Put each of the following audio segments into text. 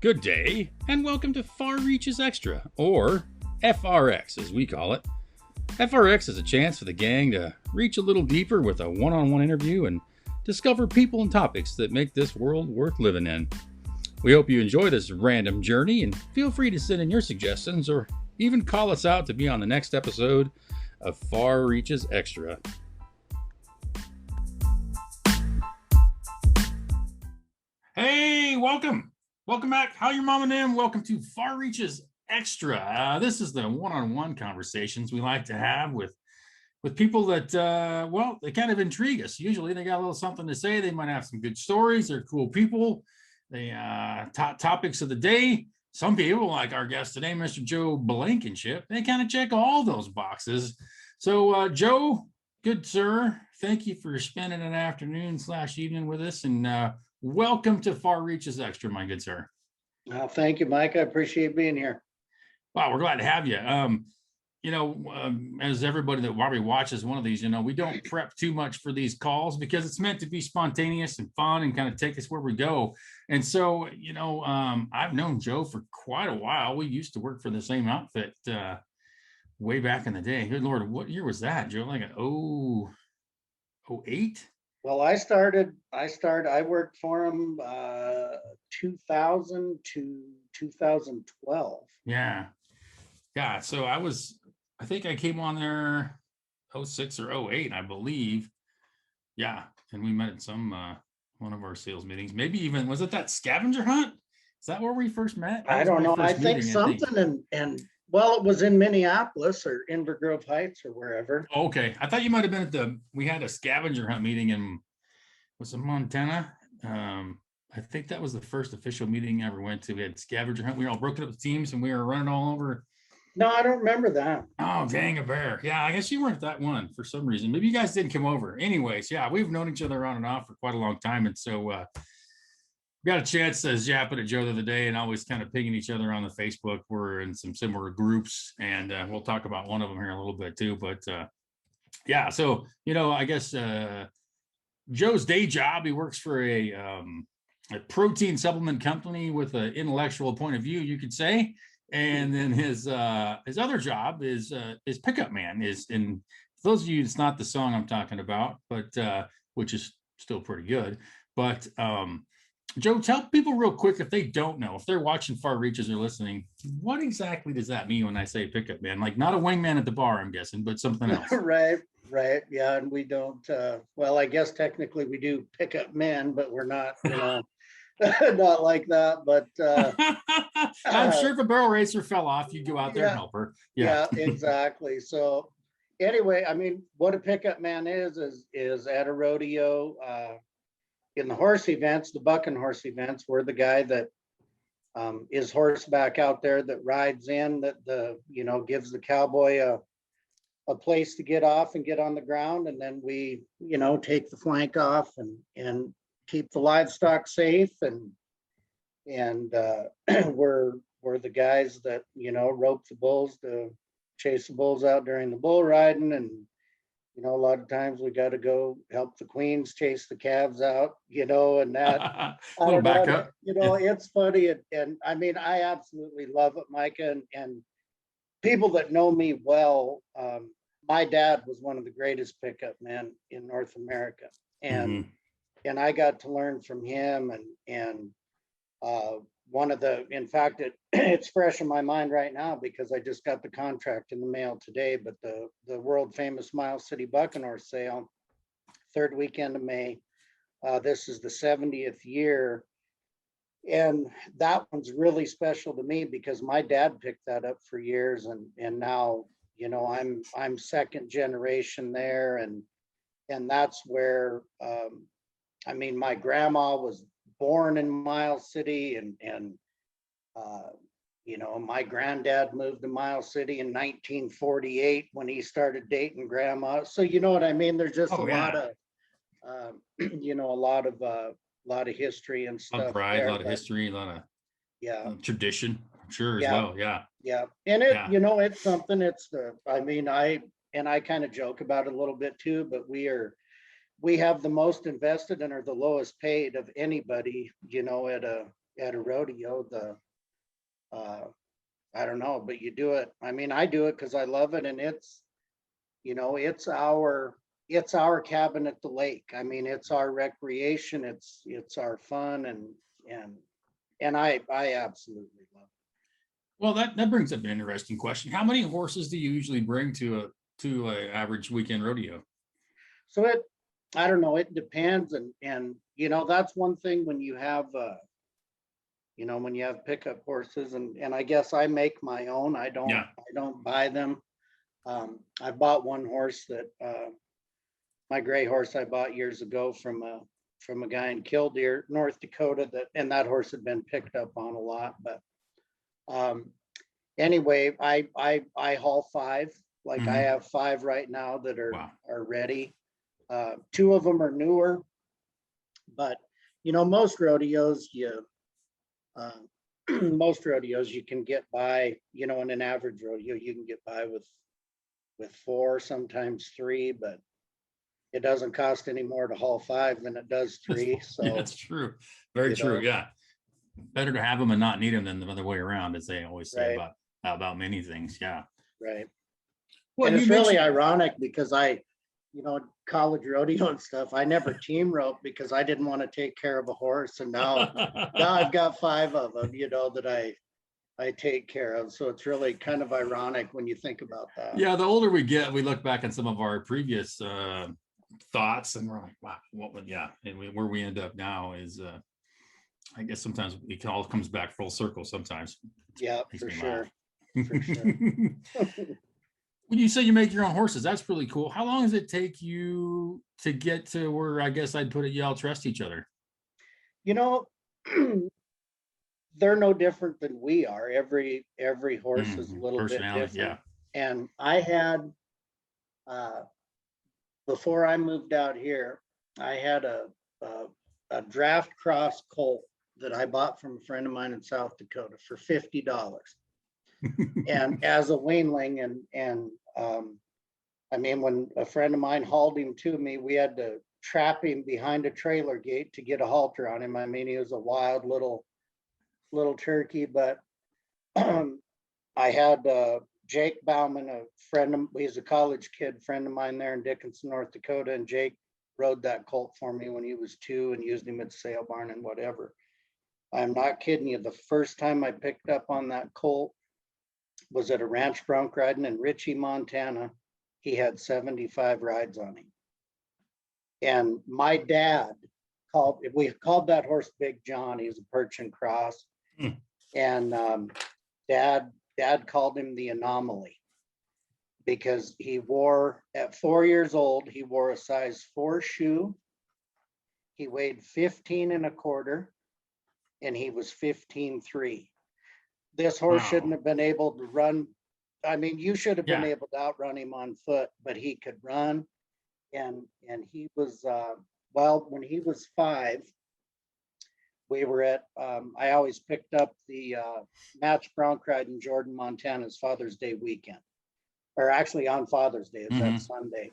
Good day, and welcome to Far Reaches Extra, or FRX as we call it. FRX is a chance for the gang to reach a little deeper with a one-on-one interview and discover people and topics that make this world worth living in. We hope you enjoy this random journey, and feel free to send in your suggestions or even call us out to be on the next episode of Far Reaches Extra. Hey, welcome back. How your mom and them? Welcome to Far Reaches Extra. This is the one-on-one conversations we like to have with people that they kind of intrigue us. Usually they got a little something to say. They might have some good stories. They're cool people. They topics of the day. Some people, like our guest today, Mr. Joe Blankenship, they kind of check all those boxes. So Joe, good sir, thank you for spending an afternoon/evening with us, and welcome to Far Reaches Extra, my good sir. Thank you, Mike. I appreciate being here. Wow, we're glad to have you. As everybody that probably watches one of these, we don't prep too much for these calls because it's meant to be spontaneous and fun and kind of take us where we go. And so, I've known Joe for quite a while. We used to work for the same outfit way back in the day. Good Lord, what year was that, Joe? Like an 08? Well, I worked for him 2000 to 2012. Yeah. So I think I came on there 06 or 08, I believe. Yeah. And we met at some one of our sales meetings. Maybe even, was it that scavenger hunt? Is that where we first met? I don't know. I think something and well, it was in Minneapolis or Inver Grove Heights or wherever. Okay. I thought you might have been at we had a scavenger hunt meeting in, was it Montana? I think that was the first official meeting I ever went to. We had scavenger hunt. We were all broken up teams and we were running all over. No, I don't remember that. Oh, dang a bear. Yeah, I guess you weren't that one for some reason. Maybe you guys didn't come over. Anyways, yeah, we've known each other on and off for quite a long time. And so we got a chance to yapping at Joe the other day and always kind of pinging each other on the Facebook. We're in some similar groups and we'll talk about one of them here in a little bit too. But yeah, so, I guess Joe's day job, he works for a protein supplement company with an intellectual point of view, you could say. And then his other job is pickup man. And for those of you, it's not the song I'm talking about, but which is still pretty good. But Joe, tell people real quick, if they don't know, if they're watching Far Reaches or listening, what exactly does that mean when I say pickup man? Like not a wingman at the bar, I'm guessing, but something else. Right. Yeah, and we don't. Well, I guess technically we do pickup men, but we're not. Not like that, but I'm sure if a barrel racer fell off, you'd go out there and help her. Yeah, exactly. So anyway, I mean, what a pickup man is at a rodeo, in the horse events, the bucking horse events, we're the guy that is horseback out there that rides in, that gives the cowboy a place to get off and get on the ground, and then we take the flank off and keep the livestock safe, and we're the guys that rope the bulls to chase the bulls out during the bull riding, and a lot of times we got to go help the queens chase the calves out, and that little backup. It's funny, and I mean I absolutely love it, Micah, and people that know me well, my dad was one of the greatest pickup men in North America, and I got to learn from him, and one of the, in fact, it's fresh in my mind right now because I just got the contract in the mail today, but the world famous Miles City Bucking Horse Sale, third weekend of May, this is the 70th year, and that one's really special to me because my dad picked that up for years, and now I'm second generation there, and that's where I mean, my grandma was born in Miles City, and my granddad moved to Miles City in 1948 when he started dating grandma. So you know what I mean? There's just lot of, a lot of history and stuff. A lot of pride, a lot of history, a lot of tradition, I'm sure as well. Yeah. Yeah, and it's something. I kind of joke about it a little bit too, but we have the most invested and are the lowest paid of anybody, at at a rodeo, I don't know, but you do it. I mean, I do it because I love it, and it's, you know, it's our cabin at the lake. I mean, it's our recreation. It's our fun, and I absolutely love it. Well, that brings up an interesting question. How many horses do you usually bring to a average weekend rodeo? So I don't know, it depends, and you know, that's one thing when you have you know, when you have pickup horses, and I guess I make my own. I don't buy them. I bought one horse that my gray horse I bought years ago from a guy in Killdeer, North Dakota, and that horse had been picked up on a lot. But anyway, I haul 5. Like I have 5 right now that are ready. 2 of them are newer, but you know, most rodeos you can get by, you know, in an average rodeo, you can get by with 4, sometimes 3, but it doesn't cost any more to haul 5 than it does 3. So yeah, that's true. Very true. Know? Yeah. Better to have them and not need them than the other way around, as they always say about many things. Yeah. Right. Well, and it's really ironic because you know, college rodeo and stuff, I never team rope because I didn't want to take care of a horse. And now I've got 5 of them, you know, that I take care of. So it's really kind of ironic when you think about that. Yeah, the older we get, we look back on some of our previous thoughts and we're like, wow, what would, and where we end up now is, I guess sometimes it all comes back full circle sometimes. Yeah, for sure. For sure. When you say you make your own horses, that's really cool. How long does it take you to get to where, I guess I'd put it, you all trust each other? You know, they're no different than we are. Every horse is a little bit different. Yeah. And I had, before I moved out here, I had a draft cross colt that I bought from a friend of mine in South Dakota for $50. And as a weanling, and I mean, when a friend of mine hauled him to me, we had to trap him behind a trailer gate to get a halter on him. I mean, he was a wild little turkey, but I had Jake Bauman, he's a college kid, friend of mine there in Dickinson, North Dakota, and Jake rode that colt for me when he was 2 and used him at sale barn and whatever. I'm not kidding you. The first time I picked up on that colt was at a ranch bronc riding in Ritchie, Montana. He had 75 rides on him. And my dad we called that horse Big John. He was a Persian cross. And dad called him the anomaly because at 4 years old, he wore a size 4 shoe. He weighed 15 1/4 and he was 15.3. This horse shouldn't have been able to run. I mean, you should have been able to outrun him on foot, but he could run. And he was, when he was 5, we were at, I always picked up the match bronc ride in Jordan, Montana's Father's Day weekend, or actually on Father's Day, it's that Sunday.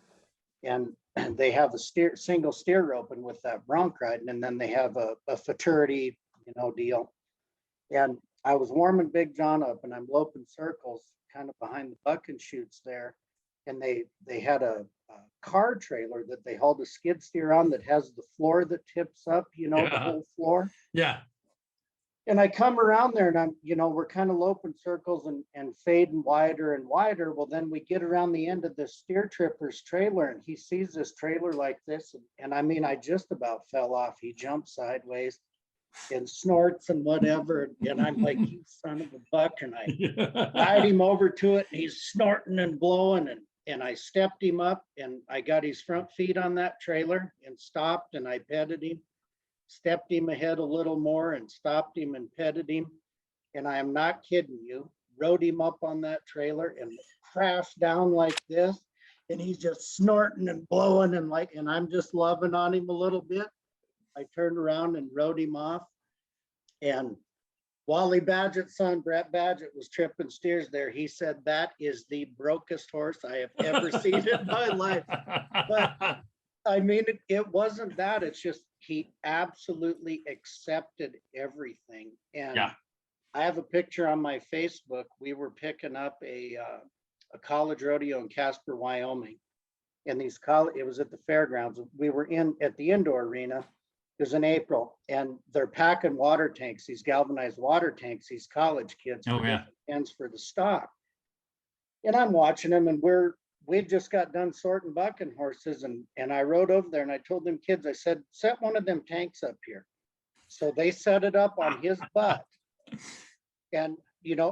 And they have a single steer roping with that bronc ride, and then they have a futurity, you know, deal. And I was warming Big John up and I'm loping circles kind of behind the bucking chutes there. And they had a car trailer that they hauled a skid steer on that has the floor that tips up, you know, the whole floor. Yeah. And I come around there and we're kind of loping circles and fading wider and wider. Well, then we get around the end of the steer tripper's trailer and he sees this trailer like this. And I mean, I just about fell off. He jumped sideways and snorts and whatever. And I'm like, you son of a buck. And I guide him over to it and he's snorting and blowing. And I stepped him up and I got his front feet on that trailer and stopped and I petted him, stepped him ahead a little more and stopped him and petted him. And I am not kidding you, rode him up on that trailer and crashed down like this. And he's just snorting and blowing and I'm just loving on him a little bit. I turned around and rode him off. And Wally Badgett's son, Brett Badgett, was tripping steers there. He said, that is the brokest horse I have ever seen in my life. But I mean, it wasn't that. It's just he absolutely accepted everything. And Yeah. I have a picture on my Facebook. We were picking up a college rodeo in Casper, Wyoming. And it was at the fairgrounds. We were at the indoor arena. It was in April, and they're packing water tanks, these galvanized water tanks, these college kids Oh, yeah. ends for the stock. And I'm watching them, and we'd just got done sorting bucking horses, and I rode over there and I told them kids, I said, set one of them tanks up here. So they set it up on his butt. And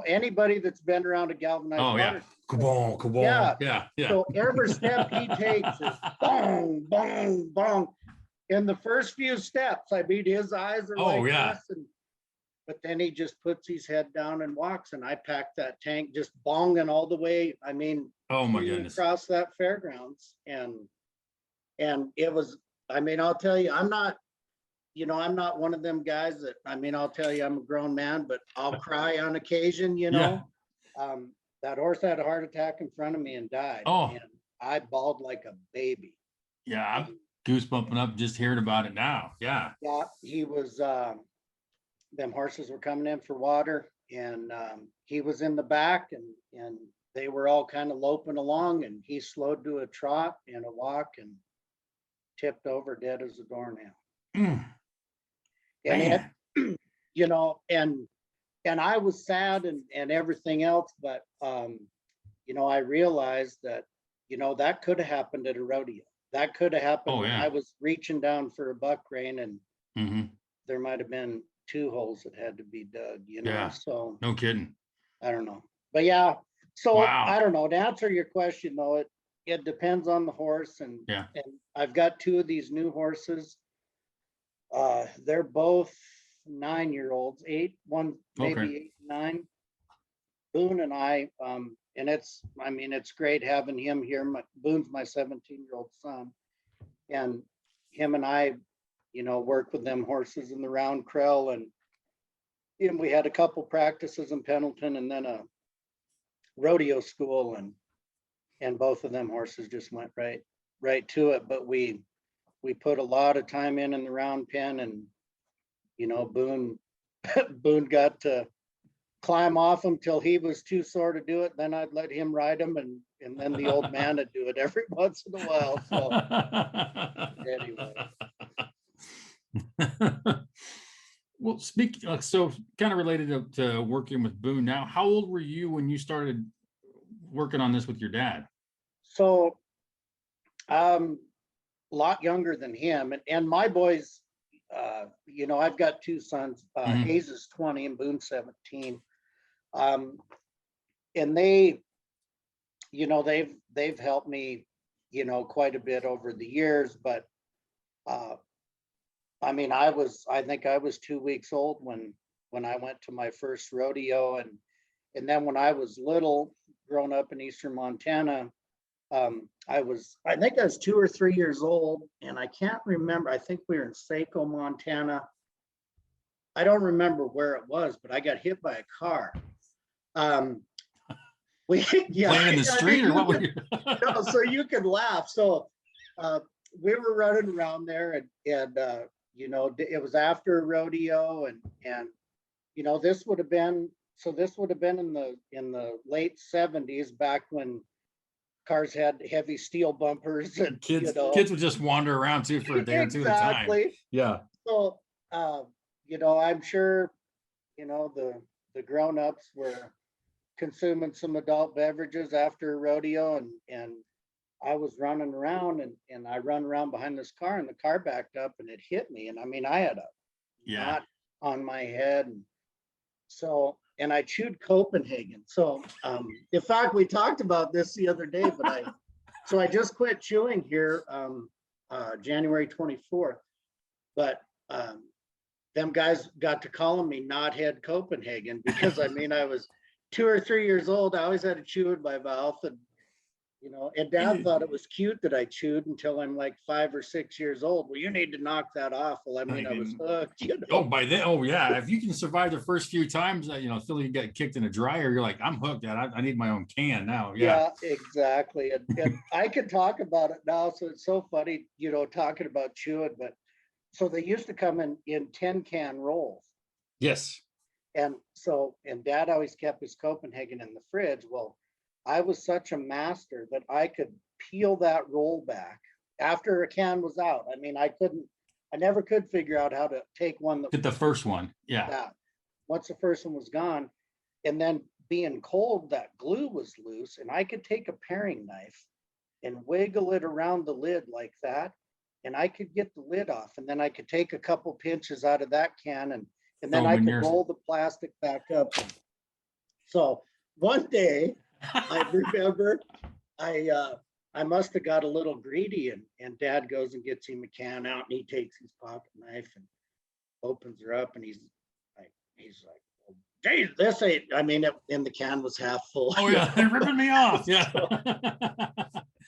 anybody that's been around a galvanized water, Kaboom, kaboom. Yeah. So every step he takes is bong, bong, bong. In the first few steps, I mean, his eyes are this, but then he just puts his head down and walks, and I packed that tank just bonging all the way. I mean, oh my goodness, across that fairgrounds, and it was. I mean, I'll tell you, I'm not one of them guys that. I mean, I'll tell you, I'm a grown man, but I'll cry on occasion. That horse had a heart attack in front of me and died. Oh, and I bawled like a baby. Yeah, I'm goosebumping up just hearing about it now. Yeah. Yeah, he was. Them horses were coming in for water, and he was in the back, and they were all kind of loping along, and he slowed to a trot and a walk and tipped over dead as a doornail. And and I was sad and everything else, but I realized that that could have happened at a rodeo. That could have happened when I was reaching down for a buck rein, and there might have been 2 holes that had to be dug, so no kidding. I don't know, but yeah, so wow. I don't know, to answer your question though, it depends on the horse, and I've got 2 of these new horses. They're both 9-year-olds, 8, one maybe 8, 9. Boone and I, and it's great having him here. Boone's my 17-year-old son, and him and I work with them horses in the round crell, and we had a couple practices in Pendleton and then a rodeo school, and both of them horses just went right to it. But we put a lot of time in the round pen, and Boone got to climb off him till he was too sore to do it. Then I'd let him ride him, and then the old man would do it every once in a while. So anyway. Well, so kind of related to working with Boone now, how old were you when you started working on this with your dad? So a lot younger than him, and my boys, I've got 2 sons. Hayes is 20 and Boone's 17. And they, they've helped me, quite a bit over the years, but I think I was 2 weeks old when I went to my first rodeo, and then when I was little, growing up in Eastern Montana, I think I was 2 or 3 years old, and I can't remember. I think we were in Saco, Montana. I don't remember where it was, but I got hit by a car. Playing in the street, or what were you? No, so you can laugh. So we were running around there, and it was after a rodeo, and this would have been in the late 70s, back when cars had heavy steel bumpers, and kids would just wander around too for a day or 2 at a time. Exactly. Yeah. So I'm sure the grown-ups were consuming some adult beverages after a rodeo, and I was running around, and I run around behind this car, and the car backed up and it hit me, and I had a knot on my head, and I chewed Copenhagen. So in fact, we talked about this the other day, but I just quit chewing here January 24th, but them guys got to calling me Knothead Copenhagen, because I was 2 or 3 years old. I always had to chew in my mouth, and You know, and Dad thought it was cute that I chewed until I'm like 5 or 6 years old. Well, you need to knock that off. Well, I mean, I was hooked, you know. Oh, by then, oh yeah. If you can survive the first few times, you know, till you get kicked in a dryer, you're like, I'm hooked. Dad. I need my own can now. Yeah. Yeah, exactly. And I can talk about it now. So it's so funny, you know, talking about chewing, but so they used to come in 10 can rolls. Yes. And so, and Dad always kept his Copenhagen in the fridge. Well, I was such a master that I could peel that roll back after a can was out. I mean, I never could figure out how to take one that Get the first one. Yeah. that once the first one was gone, and then being cold, that glue was loose, and I could take a paring knife and wiggle it around the lid like that, and I could get the lid off, and then I could take a couple pinches out of that can, and then I could roll the plastic back up. So one day, I remember I must have got a little greedy, and Dad goes and gets him a can out, and he takes his pocket knife and opens her up, and he's like, well, geez, this ain't, I mean, and the can was half full. Oh yeah, they're ripping me off. Yeah.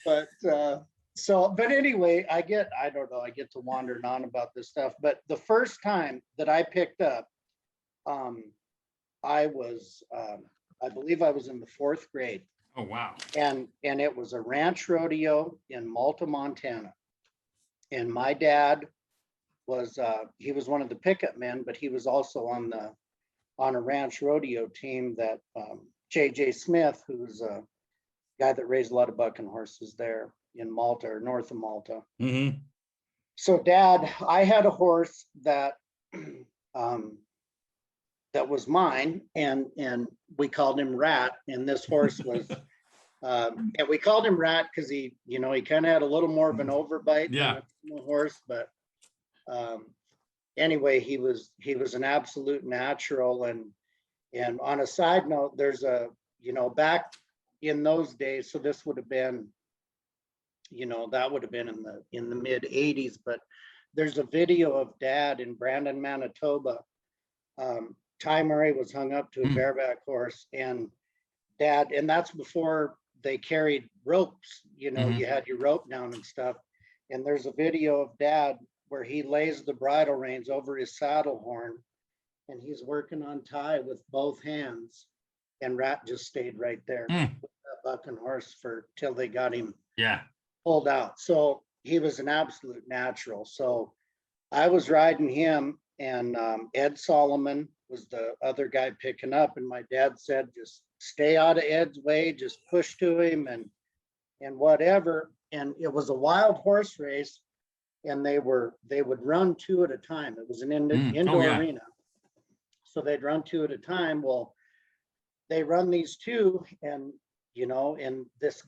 But anyway, I get to wandering on about this stuff. But the first time that I picked up, I believe I was in the 4th grade. Oh wow. And it was a ranch rodeo in Malta, Montana. And my dad was he was one of the pickup men, but he was also on a ranch rodeo team that JJ Smith, who's a guy that raised a lot of bucking horses there in Malta or north of Malta. Mm-hmm. So Dad, I had a horse that that was mine, and we called him Rat, and this horse was and we called him Rat because he, you know, he kind of had a little more of an overbite than a horse, but anyway, he was an absolute natural. And on a side note, there's a, you know, back in those days, so this would have been, you know, that would have been in the mid 80s, but there's a video of Dad in Brandon, Manitoba. Ty Murray was hung up to a bareback horse, and Dad, and that's before they carried ropes, you know, you had your rope down and stuff. And there's a video of Dad where he lays the bridle reins over his saddle horn, and he's working on Ty with both hands, and Rat just stayed right there with that bucking horse till they got him pulled out. So he was an absolute natural. So I was riding him, and Ed Solomon was the other guy picking up, and my dad said, just stay out of Ed's way, just push to him and whatever. And it was a wild horse race, and they would run 2 at a time. It was an indoor arena, so they'd run 2 at a time. Well, they run these 2, and you know, and this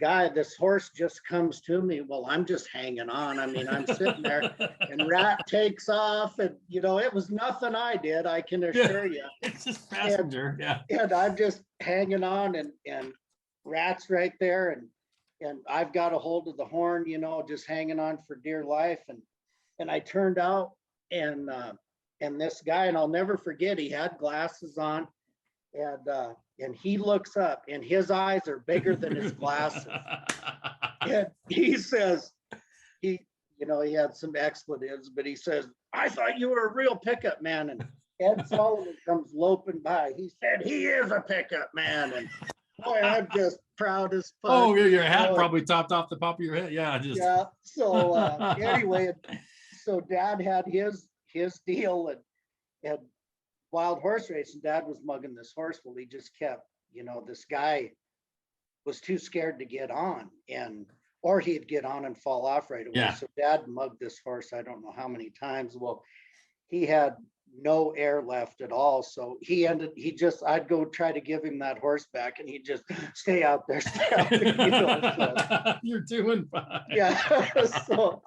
horse just comes to me. Well, I'm just hanging on. I mean, I'm sitting there, and Rat takes off, and you know, it was nothing I did, I can assure you. It's just passenger. And I'm just hanging on, and Rat's right there, and I've got a hold of the horn, you know, just hanging on for dear life. And I turned out, and this guy, and I'll never forget, he had glasses on, and he looks up, and his eyes are bigger than his glasses. And he says, you know, he had some expletives, but he says, I thought you were a real pickup man. And Ed Solomon comes loping by. He said, he is a pickup man. And boy, I'm just proud as fuck. Oh, your hat probably topped off the top of your head. Yeah. Yeah. So anyway, so Dad had his deal, and wild horse race, and Dad was mugging this horse. Well, he just kept, you know, this guy was too scared to get on, or he'd get on and fall off right away. So Dad mugged this horse, I don't know how many times. Well, he had no air left at all. So I'd go try to give him that horse back, and he'd just stay out there. You know, so. You're doing fine. Yeah. So,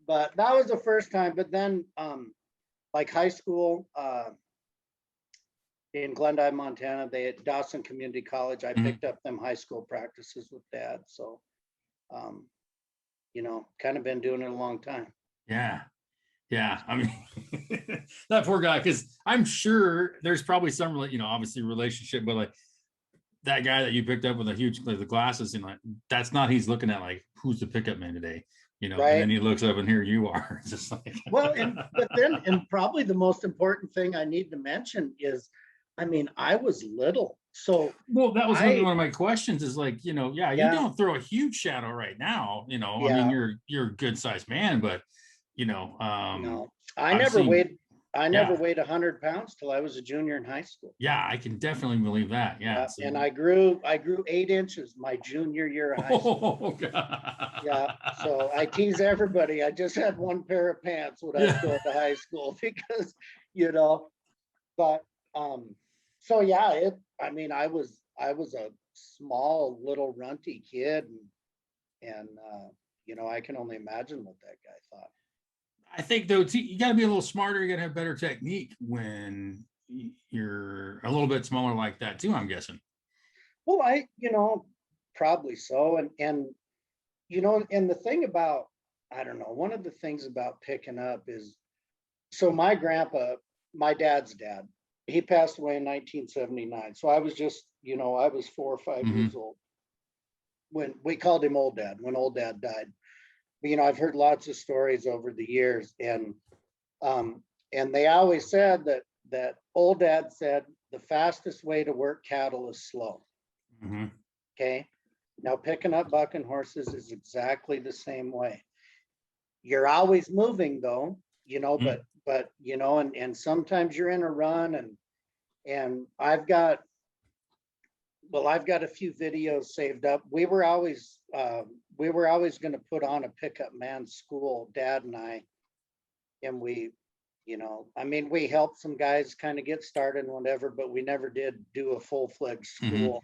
but that was the first time. But then, like high school, in Glendive, Montana, they at Dawson Community College, I picked up them high school practices with Dad. So, you know, kind of been doing it a long time. Yeah. I mean, that poor guy, because I'm sure there's probably some, you know, obviously relationship, but like that guy that you picked up with a huge, like, the glasses, and like, that's not, he's looking at like, who's the pickup man today, you know, and Right. then he looks up and here you are. It's just like, Well, and probably the most important thing I need to mention is, I mean, I was little, so well, that was gonna be I, one of my questions is like, you know, yeah, you yeah, don't throw a huge shadow right now, you know, I mean, yeah, you're a good sized man, but you know, no, I've seen, I never yeah, weighed 100 pounds till I was a junior in high school. yeah, I can definitely believe that. Yeah. Yeah, So, and I grew 8 inches my junior year of high school. oh, God. Yeah, so I tease everybody. I just had one pair of pants when I was Yeah. going to high school because, you know, but so yeah, I mean, I was a small little runty kid, and you know, I can only imagine what that guy thought. I think though, you got to be a little smarter. You got to have better technique when you're a little bit smaller like that too, I'm guessing. Well, you know, probably so, and you know, and the thing about, I don't know, one of the things about picking up is, so my grandpa, my dad's dad, he passed away in 1979. So I was just, you know, I was 4 or 5 years old when we called him old dad, when old dad died. But, you know, I've heard lots of stories over the years, um, and they always said that old dad said the fastest way to work cattle is slow. Mhm. Okay. Now picking up bucking horses is exactly the same way. You're always moving though, you know, Mhm. but you know, and sometimes you're in a run, and I've got a few videos saved up. We were always going to put on a pickup man school, Dad and I, and we, you know, I mean, we helped some guys kind of get started and whatever, but we never did do a full-fledged Mhm. school.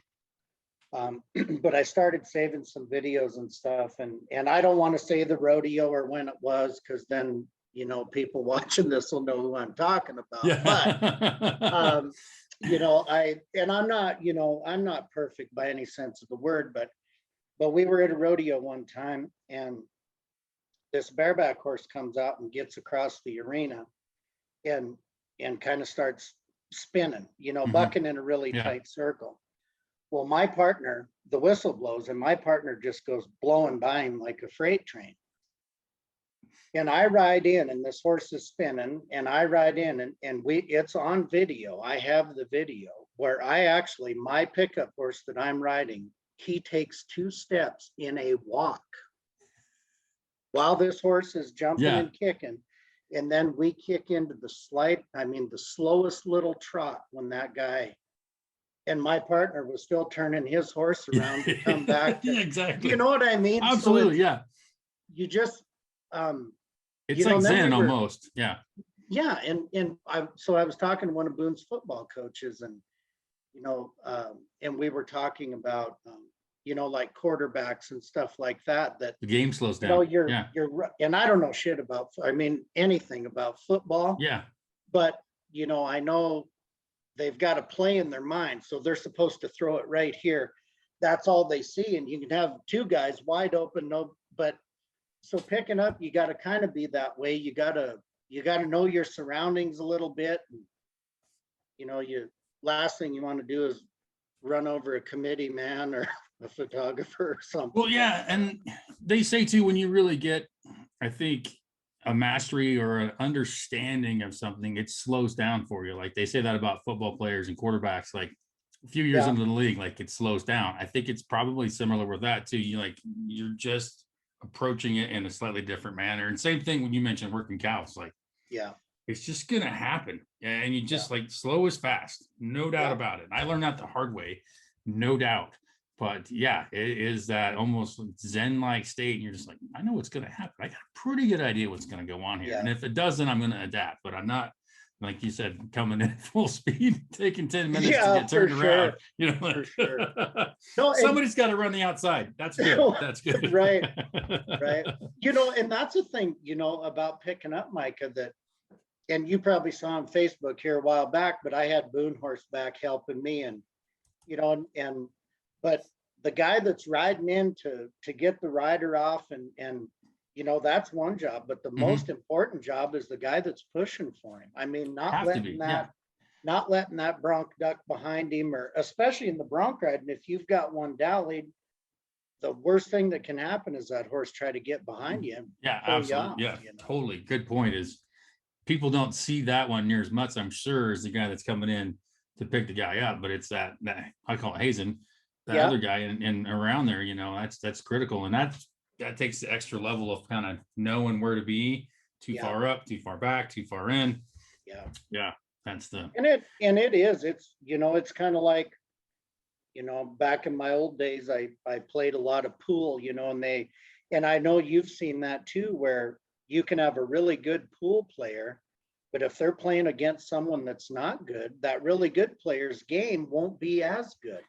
But I started saving some videos and stuff, and I don't want to say the rodeo or when it was, because then, you know, people watching this will know who I'm talking about. But Yeah. you know, I'm not, you know, I'm not perfect by any sense of the word, but we were at a rodeo one time, and this bareback horse comes out and gets across the arena, and kind of starts spinning, you know, Mhm. bucking in a really Yeah. tight circle. Well, my partner, the whistle blows, and my partner just goes blowing by him like a freight train. And I ride in, and this horse is spinning, and I ride in, and it's on video. I have the video where I actually, my pickup horse that I'm riding, he takes 2 steps in a walk while this horse is jumping Yeah. and kicking. And then we kick into the the slowest little trot when that guy, and my partner was still turning his horse around to come back to, Yeah, do you exactly. know what I mean? So Absolutely. it's, Yeah. you just, It's you know, like and then we Zen were, almost. Yeah. yeah, so I was talking to one of Boone's football coaches, and you know, and we were talking about, you know, like quarterbacks and stuff like that. That, The game slows you know, down. Yeah. and I don't know shit about, I mean, anything about football, Yeah. but you know, I know they've got a play in their mind, so they're supposed to throw it right here. That's all they see, and you can have two guys wide open, no, but so picking up, you got to kind of be that way. You got to know your surroundings a little bit. And, you know, you last thing you want to do is run over a committee man or a photographer or something Well, like yeah. that. And they say too, when you really get, I think, a mastery or an understanding of something, it slows down for you. Like they say that about football players and quarterbacks, like a few years Yeah, into the league, like it slows down. I think it's probably similar with that too. You're just approaching it in a slightly different manner. And same thing when you mentioned working cows, like yeah, it's just gonna happen. And you yeah, just like slow is fast, no doubt yeah, about it. I learned that the hard way, no doubt. But yeah, it is that almost Zen-like state. And you're just like, I know what's gonna happen. I got a pretty good idea what's gonna go on here. yeah, And if it doesn't, I'm gonna adapt. But I'm not, like you said, coming in full speed, taking 10 minutes to yeah, get for turned around. sure, You know, for like sure. No, and somebody's got to run the outside. That's good. That's good. right, right. You know, and that's the thing, you know, about picking up Micah, that, and you probably saw on Facebook here a while back, but I had Boone horseback helping me, and you know, but the guy that's riding in to get the rider off, and you know, that's one job, but the Mhm. most important job is the guy that's pushing for him. I mean, not Have to letting be. Yeah. not letting that bronc duck behind him, or especially in the bronc ride. And if you've got one dallied, the worst thing that can happen is that horse try to get behind you. Yeah, absolutely. Yeah, totally. Good point. Is people don't see that one near as much, I'm sure, as the guy that's coming in to pick the guy up, but it's that I call it hazing, that other guy and around there, that's critical. And that takes the extra level of kind of knowing where to be, too far up, too far back, too far in. Yeah. That's and it is, it's kind of like, back in my old days, I played a lot of pool, and I know you've seen that too, where you can have a really good pool player, but if they're playing against someone that's not good, that really good player's game won't be as good.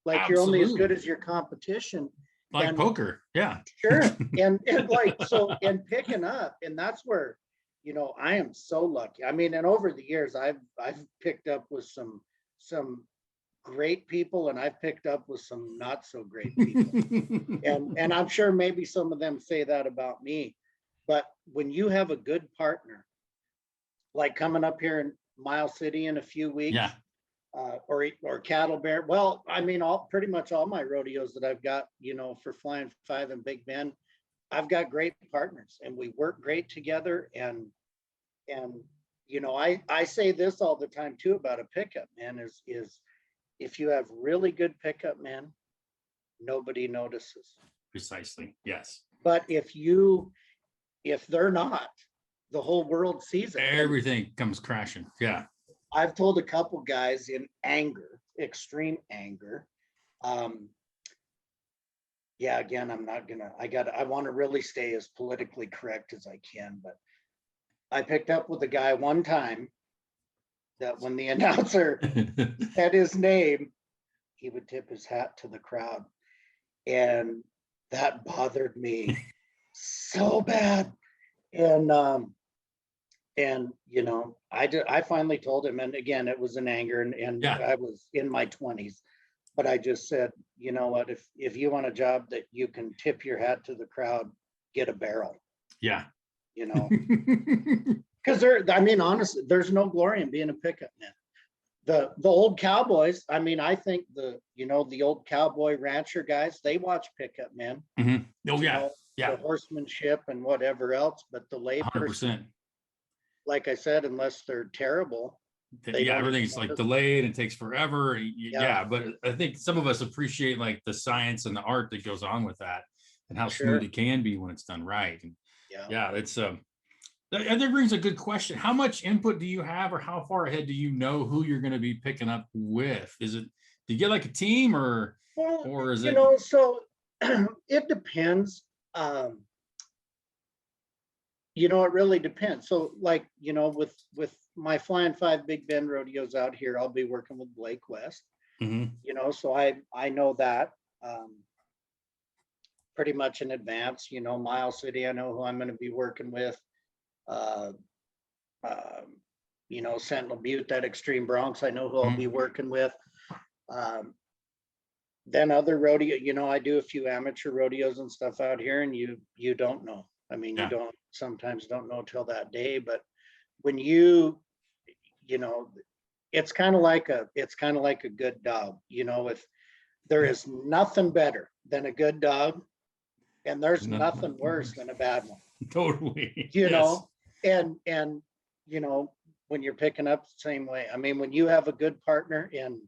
Like You're only as good as your competition. Like poker. Yeah. Sure. And like, so, and picking up, and that's where, I am so lucky. I mean, and over the years, I've picked up with some great people, and I've picked up with some not so great people. and I'm sure maybe some of them say that about me. But when you have a good partner, like coming up here in Miles City in a few weeks, or Cattle Bear. Well, I mean, pretty much all my rodeos that I've got, for Flying 5 and Big Bend, I've got great partners, and we work great together. And I say this all the time too about a pickup, man, is if you have really good pickup men, nobody notices. Precisely. Yes. But if they're not, the whole world sees it. Everything comes crashing. Yeah. I've told a couple guys in anger, extreme anger. Again, I want to really stay as politically correct as I can, but I picked up with a guy one time that when the announcer said his name, he would tip his hat to the crowd. And that bothered me so bad. And I finally told him, and again, it was in anger, and I was in my 20s, but I just said, you know what, if you want a job that you can tip your hat to the crowd, get a barrel. Yeah. Because honestly, there's no glory in being a pickup man. The old cowboys, I think the old cowboy rancher guys, they watch pickup men. Mm-hmm. The horsemanship and whatever else, but the layperson, 100%. Like I said, unless they're terrible, everything's like delayed and takes forever. But I think some of us appreciate like the science and the art that goes on with that, and how smooth it can be when it's done right. And it's that brings a good question. How much input do you have, or how far ahead do you know who you're going to be picking up with? Do you get like a team, or is it? So it depends. It really depends. So like, with my Flying 5 Big Bend rodeos out here, I'll be working with Blake West. Mm-hmm. So I know that pretty much in advance. Miles City, I know who I'm going to be working with. Sentinel Butte, that Extreme Bronx, I know who I'll be working with. Then other rodeo, I do a few amateur rodeos and stuff out here, and you don't know. You sometimes don't know till that day, but when it's kind of like a good dog. If there is nothing better than a good dog, and there's nothing worse than a bad one. Totally. And when you're picking up the same way, when you have a good partner in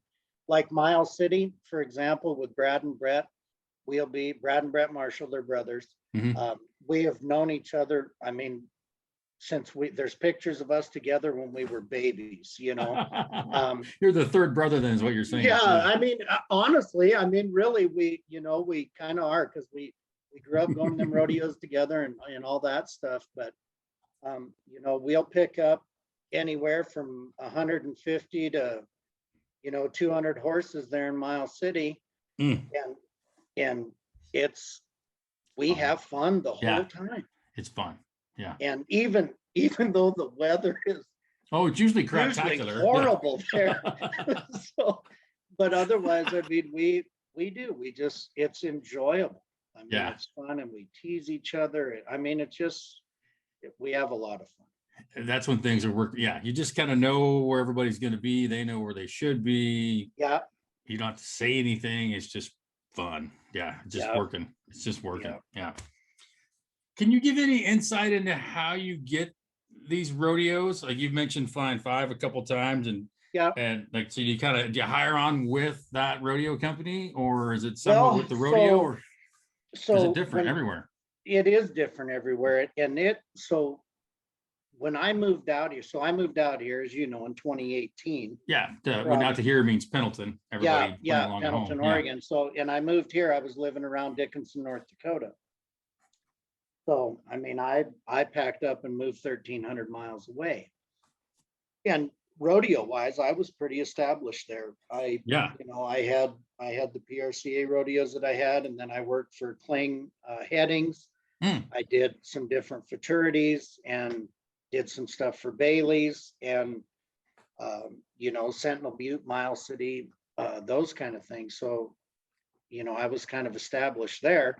like Miles City, for example, with Brad and Brett Marshall, they're brothers. Mm-hmm. We have known each other. Since there's pictures of us together when we were babies, You're the third brother then, is what you're saying. Yeah. Honestly, really, we kind of are, because we grew up going to them rodeos together and all that stuff. But, we'll pick up anywhere from 150 to, 200 horses there in Miles City. And we have fun the whole time. It's fun. Yeah. And even though the weather is it's usually craptacular, horrible there. But otherwise, we it's enjoyable. It's fun, and we tease each other. We have a lot of fun. That's when things are working. Yeah, you just kind of know where everybody's going to be. They know where they should be. Yeah, You don't have to say anything. It's just fun. Yeah, just yeah, working. It's just working. yeah. Yeah. Can you give any insight into how you get these rodeos? Like you've mentioned Flying Five a couple times, Yeah. and like so you kind of do you hire on with that rodeo company, or is it somewhat Well, with the rodeo, or is it so different when everywhere? it is different everywhere, and so when I moved out here, so I moved out here, as you know, in 2018. Yeah, well, not From to hear means Pendleton. Everybody playing along at home. Pendleton, Yeah, Oregon. So, and I moved here. I was living around Dickinson, North Dakota. So, I mean, I packed up and moved 1,300 miles away. And rodeo wise, I was pretty established there. yeah. I had the PRCA rodeos that I had, and then I worked for Kling Headings. Mm. I did some different fraternities and did some stuff for Bailey's and Sentinel Butte, Miles City, those kind of things. So, I was kind of established there.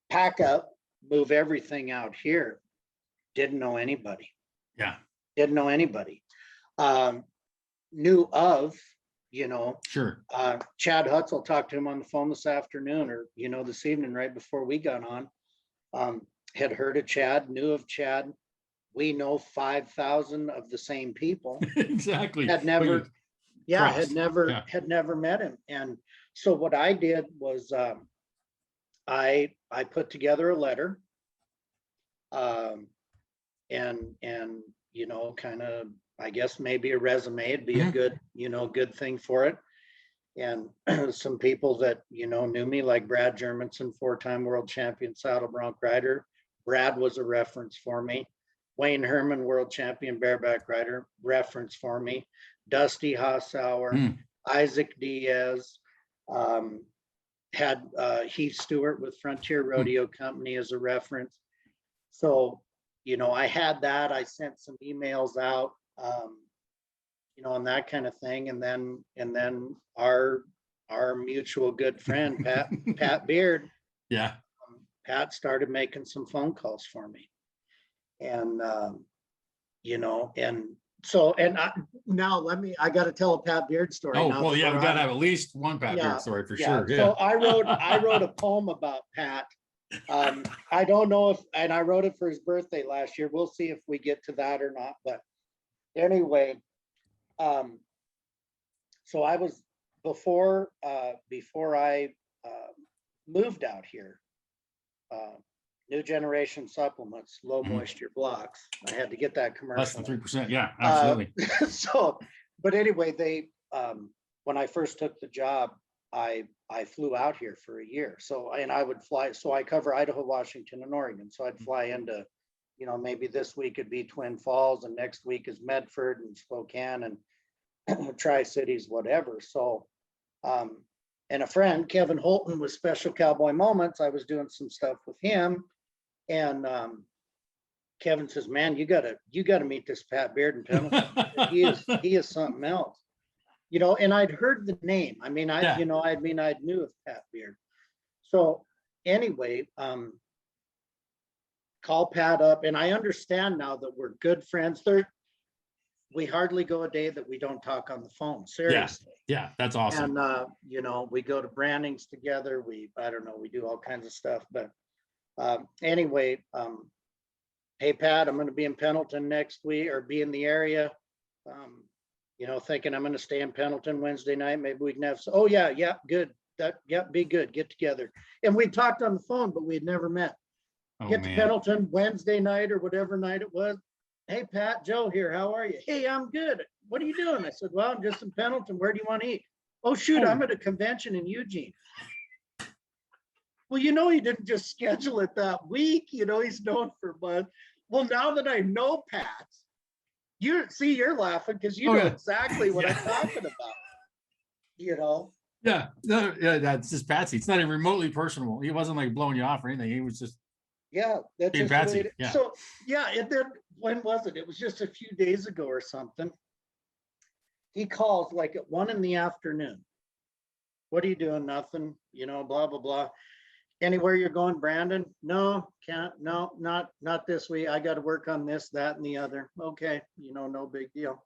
Pack up, move everything out here. Didn't know anybody. Yeah. Didn't know anybody. Knew of, Sure. Chad Hutzel, talked to him on the phone this afternoon or, this evening right before we got on. Had heard of Chad, knew of Chad. We know 5,000 of the same people. Exactly. Had never, had never met him. And so what I did was I put together a letter, and kind of, I guess maybe a resume would be a good, good thing for it. And some people that, knew me, like Brad Germanson, 4-time world champion saddle bronc rider. Brad was a reference for me. Wayne Herman, world champion bareback rider, reference for me. Dusty Hassauer, Isaac Diaz, had Heath Stewart with Frontier Rodeo Company as a reference. So, I had that. I sent some emails out, and that kind of thing. And then our mutual good friend, Pat Beard. Yeah. Pat started making some phone calls for me. And, now I got to tell a Pat Beard story. Oh, now well, yeah, we got to have at least one Pat Beard story for sure. Yeah. So I wrote a poem about Pat. I don't know and I wrote it for his birthday last year. We'll see if we get to that or not. But anyway, so I was before I moved out here, New Generation supplements, low moisture blocks. I had to get that commercial. Less than 3%. Yeah, absolutely. But anyway, when I first took the job, I flew out here for a year. So, and I would fly. So I cover Idaho, Washington, and Oregon. So I'd fly into, maybe this week it'd be Twin Falls, and next week is Medford and Spokane and Tri-Cities, whatever. So, and a friend, Kevin Holton, with Special Cowboy Moments, I was doing some stuff with him. And Kevin says, "Man, you gotta meet this Pat Beard in Pendleton. he is something else." And I'd heard the name. I mean, I knew of Pat Beard. So anyway, call Pat up, and I understand now that we're good friends. We hardly go a day that we don't talk on the phone. Seriously. Yeah, that's awesome. And we go to brandings together. We do all kinds of stuff. But anyway, hey Pat, I'm going to be in Pendleton next week, or be in the area. Thinking I'm going to stay in Pendleton Wednesday night. Maybe we can have. Oh yeah, good. Be good. Get together. And we talked on the phone, but we had never met. Get to Pendleton Wednesday night or whatever night it was. Hey Pat, Joe here. How are you? Hey, I'm good. What are you doing? I said, well, I'm just in Pendleton. Where do you want to eat? Oh shoot, I'm at a convention in Eugene. Well, he didn't just schedule it that week. He's known for months. Well, now that I know Pat, you're laughing because you know exactly what I'm talking about. Yeah, that's just Patsy. It's not even remotely personal. He wasn't like blowing you off or anything. He was just that's being Patsy. Yeah. So and then when was it? It was just a few days ago or something. He calls like at 1 p.m. What are you doing? Nothing. Blah blah blah. Anywhere you're going, Brandon? No, can't. No, not this week. I got to work on this, that, and the other. Okay, no big deal.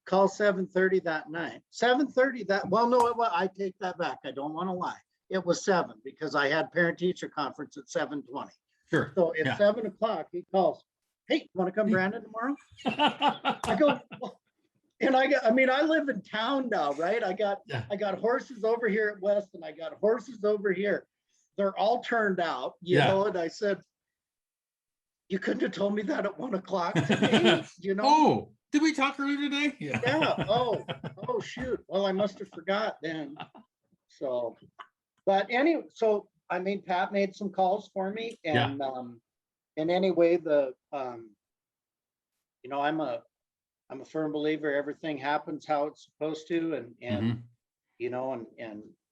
Call 7:30 that night. 7:30 that. Well, no, I take that back. I don't want to lie. It was 7 because I had parent-teacher conference at 7:20. Sure. So at 7 o'clock, he calls. Hey, want to come, Brandon, tomorrow? I go. Well, and I live in town now, right? I got horses over here at West, and I got horses over here. They're all turned out, and I said, you couldn't have told me that at 1 o'clock today, Oh, did we talk earlier today? Yeah. Oh, shoot. Well, I must have forgot then. So, but anyway, Pat made some calls for me, and and anyway, I'm a firm believer everything happens how it's supposed to, and and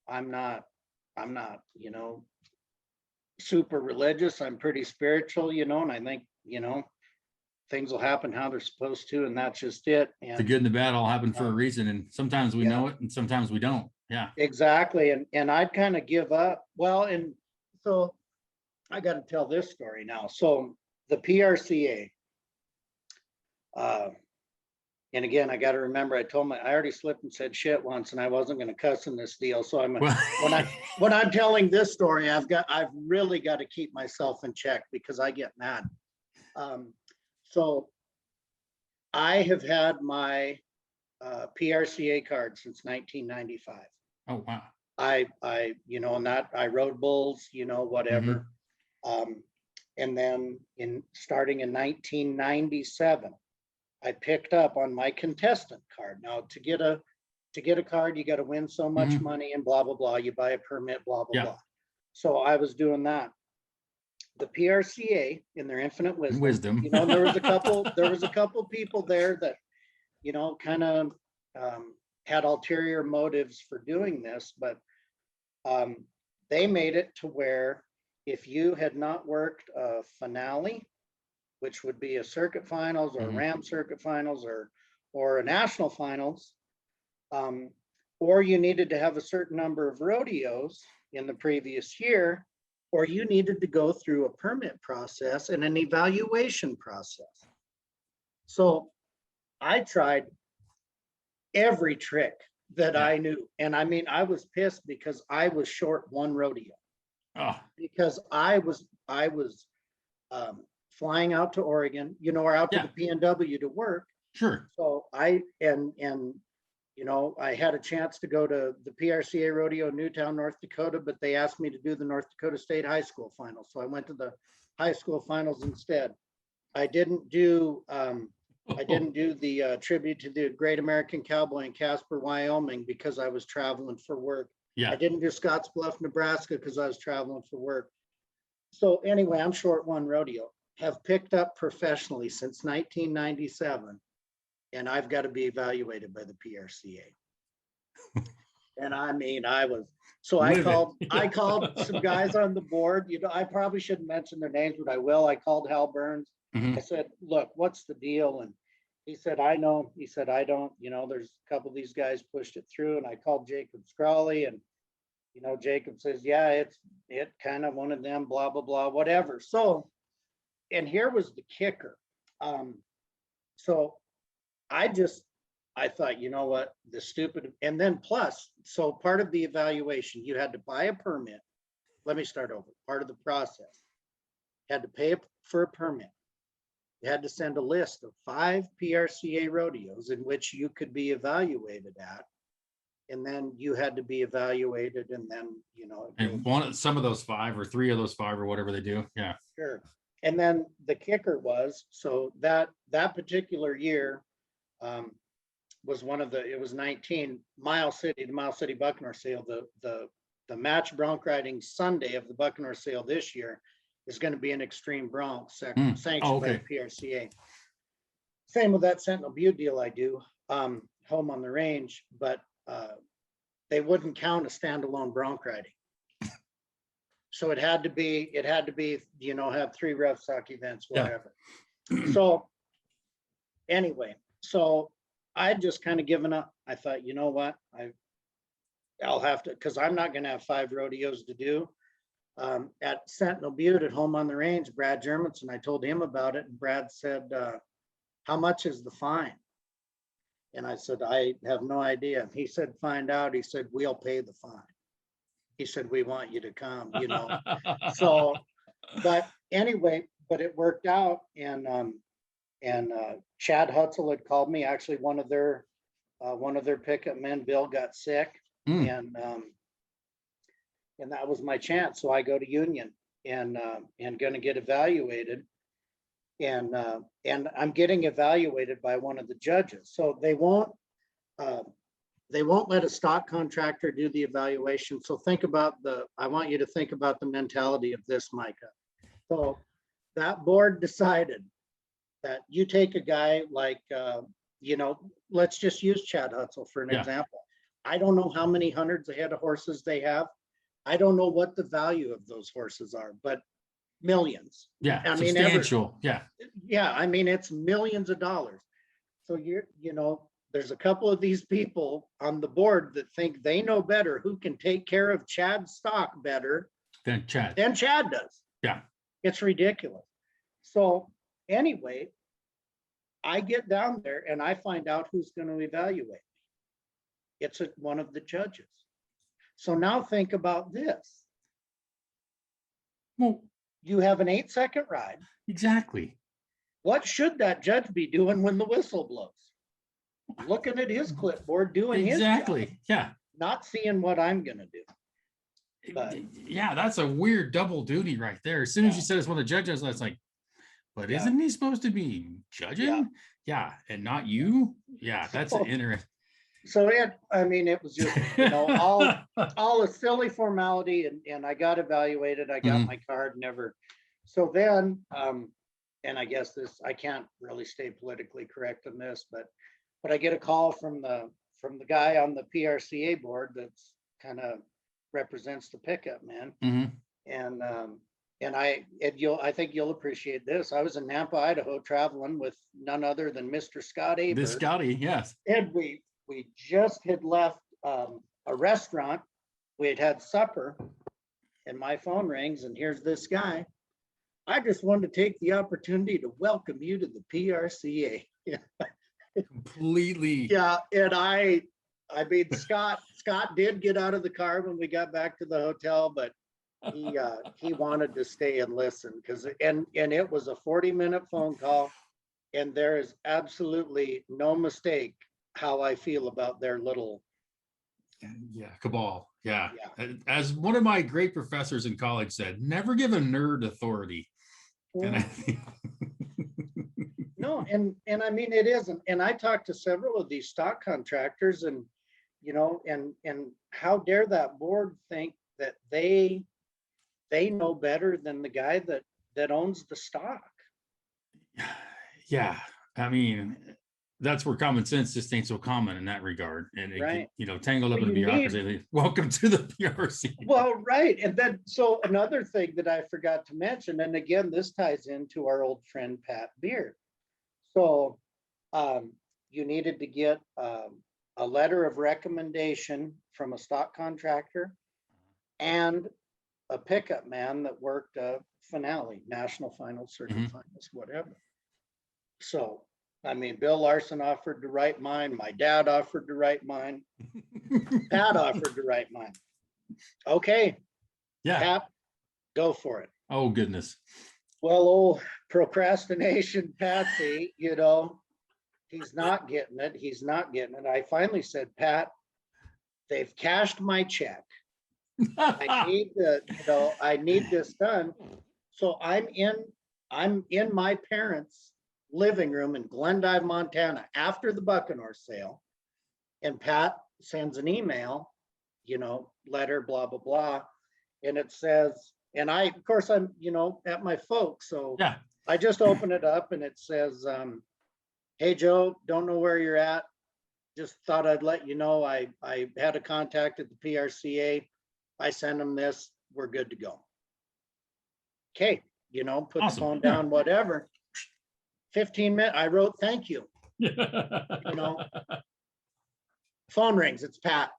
I'm not super religious. I'm pretty spiritual, and I think things will happen how they're supposed to, and that's just it. And the good and the bad all happen for a reason, and sometimes we know it and sometimes we don't. Yeah, exactly. And I'd kind of give up. Well, and so I got to tell this story now. So the PRCA, and again, I got to remember, I already slipped and said shit once, and I wasn't going to cuss in this deal. So when I'm telling this story, I've really got to keep myself in check because I get mad. So I have had my PRCA card since 1995. Oh, wow. And that I rode bulls, whatever. And then starting in 1997, I picked up on my contestant card. Now to get a card, you got to win so much money and blah, blah, blah. You buy a permit, blah, blah, blah. So I was doing that. The PRCA, in their infinite wisdom, there was a couple people there that, kind of had ulterior motives for doing this, but they made it to where if you had not worked a finale, which would be a circuit finals or a Ram circuit finals or a national finals, or you needed to have a certain number of rodeos in the previous year, or you needed to go through a permit process and an evaluation process. So I tried every trick that I knew. And I was pissed because I was short one rodeo. Because I was flying out to Oregon, or out to the PNW to work. Sure. So I had a chance to go to the PRCA rodeo in Newtown, North Dakota, but they asked me to do the North Dakota State High School finals. So I went to the high school finals instead. I didn't do the tribute to the Great American Cowboy in Casper, Wyoming, because I was traveling for work. Yeah. I didn't do Scottsbluff, Nebraska, because I was traveling for work. So anyway, I'm short one rodeo. Have picked up professionally since 1997, and I've got to be evaluated by the PRCA. And I called some guys on the board. I probably shouldn't mention their names, but I will. I called Hal Burns. I said, look, what's the deal? And he said, I know. He said, I don't. There's a couple of these guys pushed it through. And I called Jacob Scrawley, and Jacob says, yeah, it kind of one of them, blah, blah, blah, whatever. So, and here was the kicker. So I thought, what, and then plus, so part of the evaluation, you had to buy a permit. Let me start over. Part of the process, had to pay for a permit. You had to send a list of 5 PRCA rodeos in which you could be evaluated at. And then you had to be evaluated, and then, and some of those 5 or 3 of those 5 or whatever they do. Yeah. Sure. And then the kicker was, so that particular year was it was 19 the Mile City Buccaneer Sale. The match bronc riding Sunday of the Buccaneer Sale this year is going to be an extreme bronc sanctioned by the PRCA. Same with that Sentinel Butte deal I do, home on the range, but they wouldn't count a standalone bronc riding. So it had to be, have 3 rough stock events, whatever. Yeah. So anyway, so I'd just kind of given up. I thought, what, I'll have to, because I'm not going to have 5 rodeos to do. at Sentinel Butte at home on the range, Brad Germanson, I told him about it, and Brad said, how much is the fine? And I said, I have no idea. He said, find out. He said, we'll pay the fine. He said, we want you to come, you know. So, but anyway, but it worked out. And Chad Hutzel had called me. Actually, one of their pickup men, Bill, got sick. And that was my chance. So I go to Union and going to get evaluated. And I'm getting evaluated by one of the judges. So they won't let a stock contractor do the evaluation. So I want you to think about the mentality of this, Micah. So that board decided that you take a guy like, let's just use Chad Hutzel for an example. I don't know how many hundreds of head of horses they have. I don't know what the value of those horses are, but millions. Yeah, substantial. Yeah, I mean, it's millions of dollars. So there's a couple of these people on the board that think they know better, who can take care of Chad's stock better than Chad does. Yeah. It's ridiculous. So anyway, I get down there and I find out who's going to evaluate me. It's one of the judges. So now think about this. Well, you have an 8-second ride. Exactly. What should that judge be doing when the whistle blows? Looking at his clipboard, doing his job. Yeah. Not seeing what I'm going to do. But, yeah, that's a weird double duty right there. As soon as you said it's one of the judges, I was like, but isn't he supposed to be judging? Yeah, and not you? Yeah, that's interesting. So it was just, all a silly formality, and I got evaluated. I got my card, never. So then, and I guess I can't really stay politically correct on this, but I get a call from the guy on the PRCA board that's kind of represents the pickup man. And I think you'll appreciate this. I was in Nampa, Idaho, traveling with none other than Mr. Scott Aber. This Scotty, yes. And we just had left a restaurant. We had supper, and my phone rings, and here's this guy. I just wanted to take the opportunity to welcome you to the PRCA. Completely. Yeah, and I mean, Scott did get out of the car when we got back to the hotel, but he wanted to stay and listen and it was a 40-minute phone call, and there is absolutely no mistake how I feel about their little cabal. Yeah. As one of my great professors in college said, never give a nerd authority. No, and I mean, it isn't. And I talked to several of these stock contractors, and and how dare that board think that they know better than the guy that owns the stock. Yeah, I mean, that's where common sense just ain't so common in that regard. And it, tangled up in the bureaucracy. Welcome to the PRC. Well, right. And then, so another thing that I forgot to mention, and again, this ties into our old friend Pat Beard. So you needed to get a letter of recommendation from a stock contractor and a pickup man that worked finale, national final, circuit finals, whatever. So, I mean, Bill Larson offered to write mine. My dad offered to write mine. Pat offered to write mine. Okay. Yeah. Pat, go for it. Oh, goodness. Well, old procrastination Patsy, he's not getting it. He's not getting it. I finally said, Pat, they've cashed my check. I need this done. So I'm in my parents' living room in Glendive, Montana after the Buccaneer sale. And Pat sends an email, letter, blah, blah, blah. And it says, and I'm at my folks. So yeah. I just open it up and it says, hey, Joe, don't know where you're at. Just thought I'd let you know I had a contact at the PRCA. I send them this. We're good to go. Okay. Put awesome. the phone down, whatever. 15 minutes. I wrote, thank you. Phone rings. It's Pat.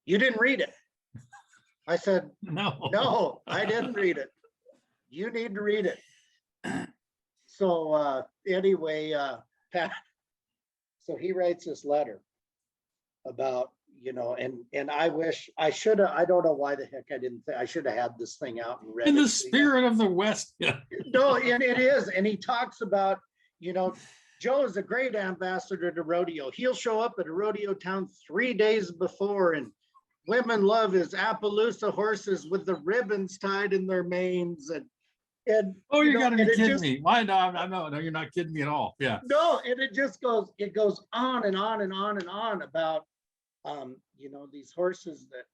You didn't read it. I said, No. no, I didn't read it. You need to read it. So anyway, Pat, so he writes this letter about, and I wish I should have, I don't know why the heck I didn't think I should have had this thing out and read In it the to you. spirit of the West. Yeah. No, and it is. And he talks about, Joe is a great ambassador to rodeo. He'll show up at a rodeo town 3 days before, and women love his Appaloosa horses with the ribbons tied in their manes. And Oh, you gotta be and it kidding just, me. Why not? No, you're not kidding me at all. Yeah. no, and it just goes, it goes on and on and on and on about, these horses that,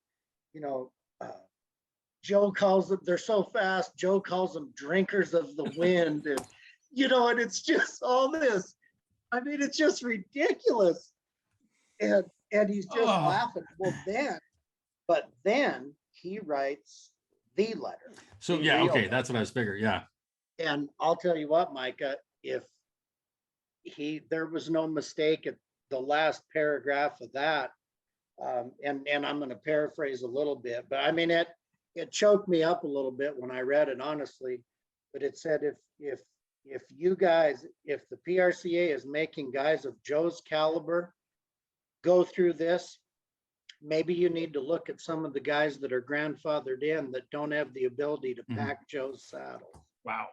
Joe calls them, they're so fast. Joe calls them drinkers of the wind. And, and it's just all this. I mean, it's just ridiculous. And he's just laughing. Well, then he writes the letter. So yeah, okay, that's what I was figuring. Yeah. And I'll tell you what, Micah, if there was no mistake at the last paragraph of that, and I'm going to paraphrase a little bit, but I mean, it choked me up a little bit when I read it, honestly. But it said, if you guys, if the PRCA is making guys of Joe's caliber go through this, maybe you need to look at some of the guys that are grandfathered in that don't have the ability to pack Joe's saddle. Wow.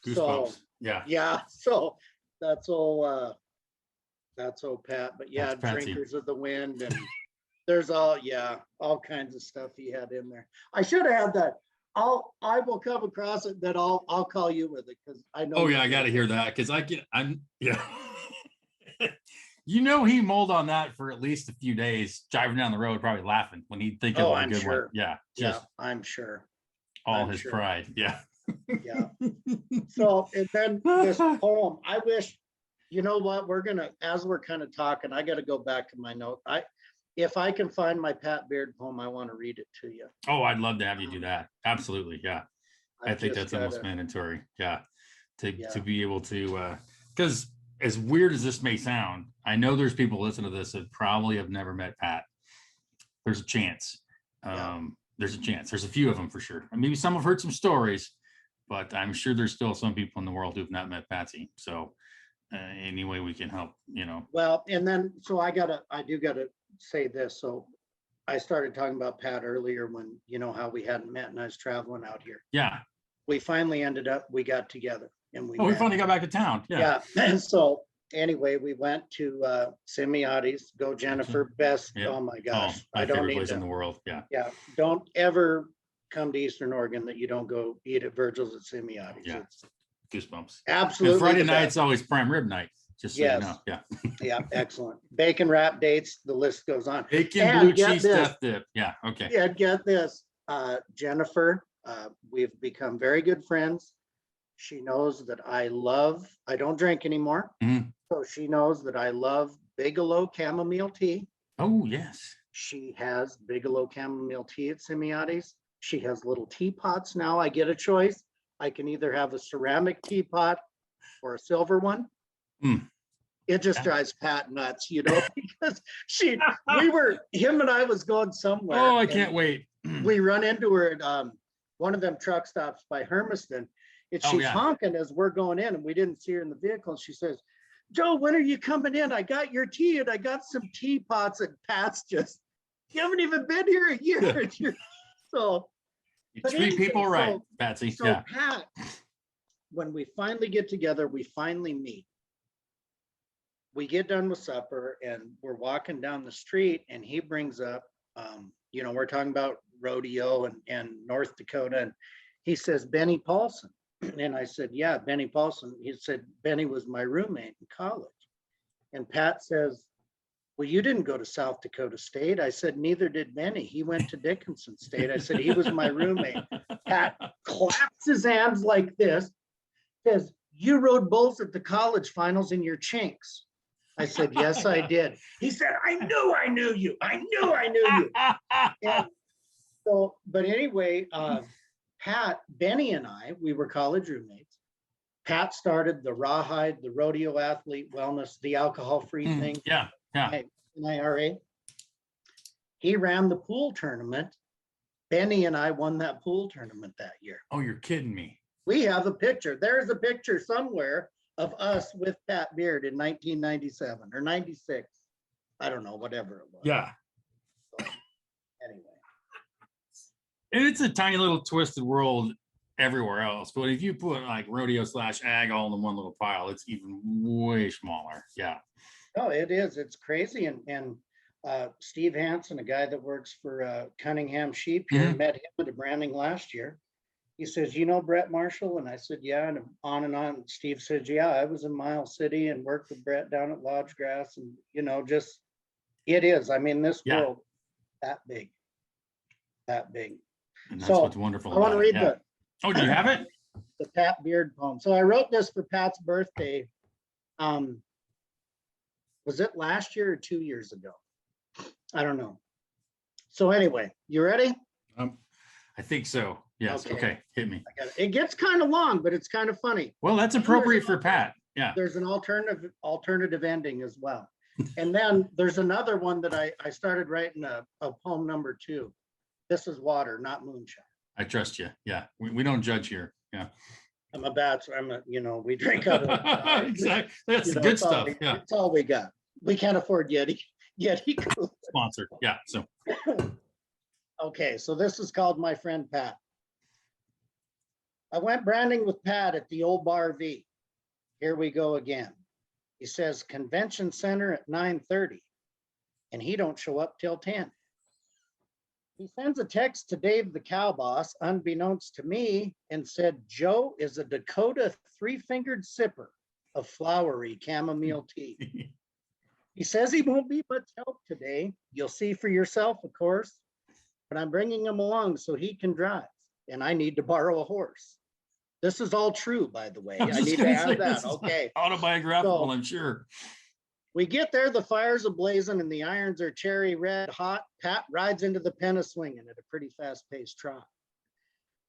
Goosebumps. So, yeah. So that's all Pat. But yeah, Patsy. drinkers of the wind, and there's all kinds of stuff he had in there. I should have had that. I will come across it, that I'll call you with it, because I know. Oh yeah, I got to hear that, because I'm yeah. He mulled on that for at least a few days, driving down the road, probably laughing when he'd think of a good one. Yeah, I'm sure. His pride. Yeah. Yeah. So, and then this poem, I wish, you know what, as we're kind of talking, I got to go back to my note. If I can find my Pat Beard poem, I want to read it to you. Oh, I'd love to have you do that. Absolutely. Yeah. I think that's almost mandatory. Yeah. To be able to, because as weird as this may sound, I know there's people listening to this that probably have never met Pat. There's a chance. There's a chance. There's a few of them for sure. And maybe some have heard some stories, but I'm sure there's still some people in the world who've not met Patsy. So any way we can help, Well, and then, so I do gotta say this. So I started talking about Pat earlier when, how we hadn't met and I was traveling out here. Yeah. We finally we got together and we finally got back to town. Yeah. And so anyway, we went to Semioti's, go Jennifer, best. Yep. Oh my gosh. My favorite place in the world. Yeah. Yeah. Don't ever come to Eastern Oregon that you don't go eat at Virgil's at Semioti's. Yeah. Goosebumps. Absolutely. Friday night's always prime rib night. Just so you know. Yeah. Yeah. Excellent. Bacon wrap dates. The list goes on. Bacon blue cheese stuffed dip. Yeah. Okay. Yeah. Get this. Jennifer, we've become very good friends. She knows that I don't drink anymore. Mm-hmm. So she knows that I love Bigelow chamomile tea. Oh, yes. She has Bigelow chamomile tea at Semioti's. She has little teapots now. I get a choice. I can either have a ceramic teapot or a silver one. Mm. It just drives Pat nuts, because him and I was going somewhere. Oh, I can't wait. We run into her at one of them truck stops by Hermiston. And she's honking as we're going in, and we didn't see her in the vehicle. And she says, Joe, when are you coming in? I got your tea and I got some teapots. And Pat's just, you haven't even been here a year. So you treat people right, Patsy. So Pat, when we finally get together, we finally meet. We get done with supper and we're walking down the street, and he brings up, we're talking about rodeo and North Dakota. And he says, Benny Paulson. And I said, yeah, Benny Paulson. He said, Benny was my roommate in college. And Pat says, well, you didn't go to South Dakota State. I said, neither did Benny. He went to Dickinson State. I said, he was my roommate. Pat claps his hands like this, says, you rode bulls at the college finals in your chinks. I said, yes, I did. He said, I knew I knew you. I knew I knew you. And so, but anyway, Pat, Benny and I, we were college roommates. Pat started the Rawhide, the Rodeo Athlete Wellness, the alcohol-free thing. Yeah. In IRA. He ran the pool tournament Benny and I won that pool tournament that year. Oh, you're kidding me. We have a picture. There's a picture somewhere of us with Pat Beard in 1997 or 96. I don't know, whatever it was. Yeah. So, anyway. And it's a tiny little twisted world everywhere else. But if you put like rodeo / ag all in one little pile, it's even way smaller. Yeah. No, it is. It's crazy. And Steve Hansen, a guy that works for Cunningham Sheep here, met him at a branding last year. He says, you know Brett Marshall? And I said, yeah. And on and on. Steve says, yeah, I was in Miles City and worked with Brett down at Lodge Grass. And, you know, just, it is. I mean, this world, that big. And that's what's wonderful. I want to read the. Oh, do you have it? The Pat Beard poem. So I wrote this for Pat's birthday. Was it last year or 2 years ago? I don't know. So anyway, you ready? I think so. Yes. Okay. Hit me. It gets kind of long, but it's kind of funny. Well, that's appropriate for Pat. Yeah. There's an alternative ending as well. And then there's another one that I started writing a poem number 2. This is water, not moonshine. I trust you. Yeah. We don't judge here. Yeah. I'm a bachelor. We drink out of exactly. That's the good stuff. Yeah. That's all we got. We can't afford Yeti sponsor. Yeah. So. Okay. So this is called My Friend Pat. I went branding with Pat at the old Bar V. Here we go again. He says convention center at 9:30 and he don't show up till 10. He sends a text to Dave, the cow boss, unbeknownst to me, and said, Joe is a Dakota 3-fingered sipper of flowery chamomile tea. He says he won't be much help today. You'll see for yourself, of course, but I'm bringing him along so he can drive, and I need to borrow a horse. This is all true, by the way. I need to add that. Okay. Autobiographical, I'm sure. We get there, the fire's ablazing and the irons are cherry red hot. Pat rides into the pen a swinging at a pretty fast-paced trot.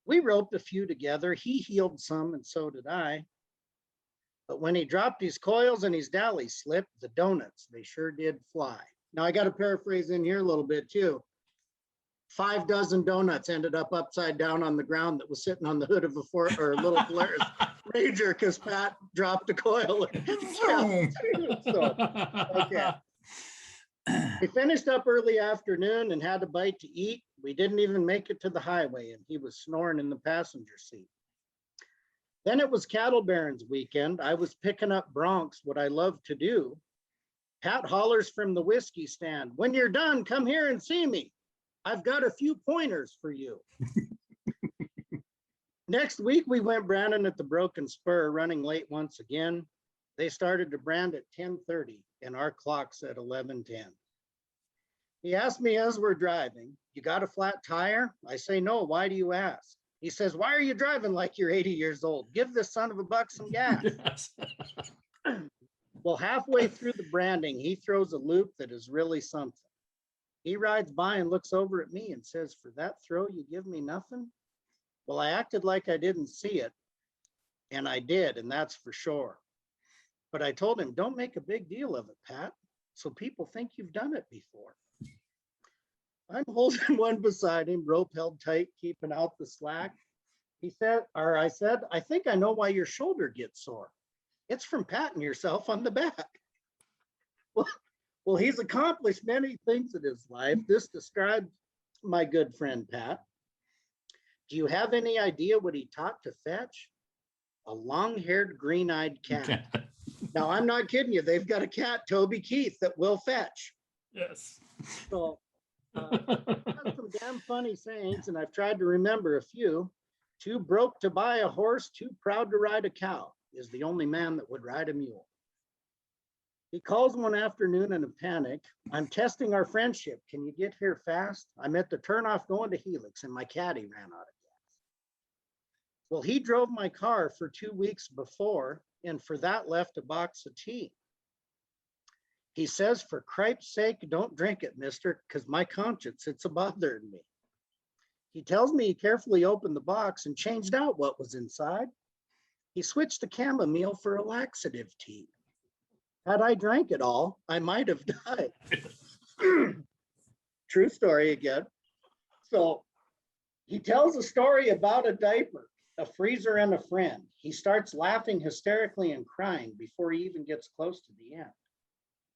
We roped a few together. He heeled some and so did I. But when he dropped his coils and his dally slipped, the donuts, they sure did fly. Now I got to paraphrase in here a little bit too. 5 dozen donuts ended up upside down on the ground that was sitting on the hood of a little Polaris Ranger because Pat dropped a coil. So, okay. We finished up early afternoon and had a bite to eat. We didn't even make it to the highway and he was snoring in the passenger seat. Then it was Cattle Barons weekend. I was picking up broncs, what I love to do. Pat hollers from the whiskey stand, when you're done, come here and see me. I've got a few pointers for you. Next week, we went branding at the Broken Spur, running late once again. They started to brand at 10:30 and our clock said 11:10. He asked me as we're driving, you got a flat tire? I say, no, why do you ask? He says, why are you driving like you're 80 years old? Give this son of a buck some gas. Yes. Well, halfway through the branding, he throws a loop that is really something. He rides by and looks over at me and says, for that throw, you give me nothing? Well, I acted like I didn't see it, and I did, and that's for sure. But I told him, don't make a big deal of it, Pat, so people think you've done it before. I'm holding one beside him, rope held tight, keeping out the slack. I said, I think I know why your shoulder gets sore. It's from patting yourself on the back. Well, he's accomplished many things in his life. This describes my good friend, Pat. Do you have any idea what he taught to fetch? A long-haired, green-eyed cat. Now, I'm not kidding you. They've got a cat, Toby Keith, that will fetch. Yes. So, have some damn funny sayings, and I've tried to remember a few. Too broke to buy a horse, too proud to ride a cow is the only man that would ride a mule. He calls one afternoon in a panic. I'm testing our friendship. Can you get here fast? I'm at the turnoff going to Helix and my caddy ran out of gas. Well, he drove my car for 2 weeks before and for that left a box of tea. He says, for cripe's sake, don't drink it, mister, because my conscience, it's a bothering me. He tells me he carefully opened the box and changed out what was inside. He switched the chamomile for a laxative tea. Had I drank it all, I might have died. True story again. So He tells a story about a diaper, a freezer, and a friend. He starts laughing hysterically and crying before he even gets close to the end.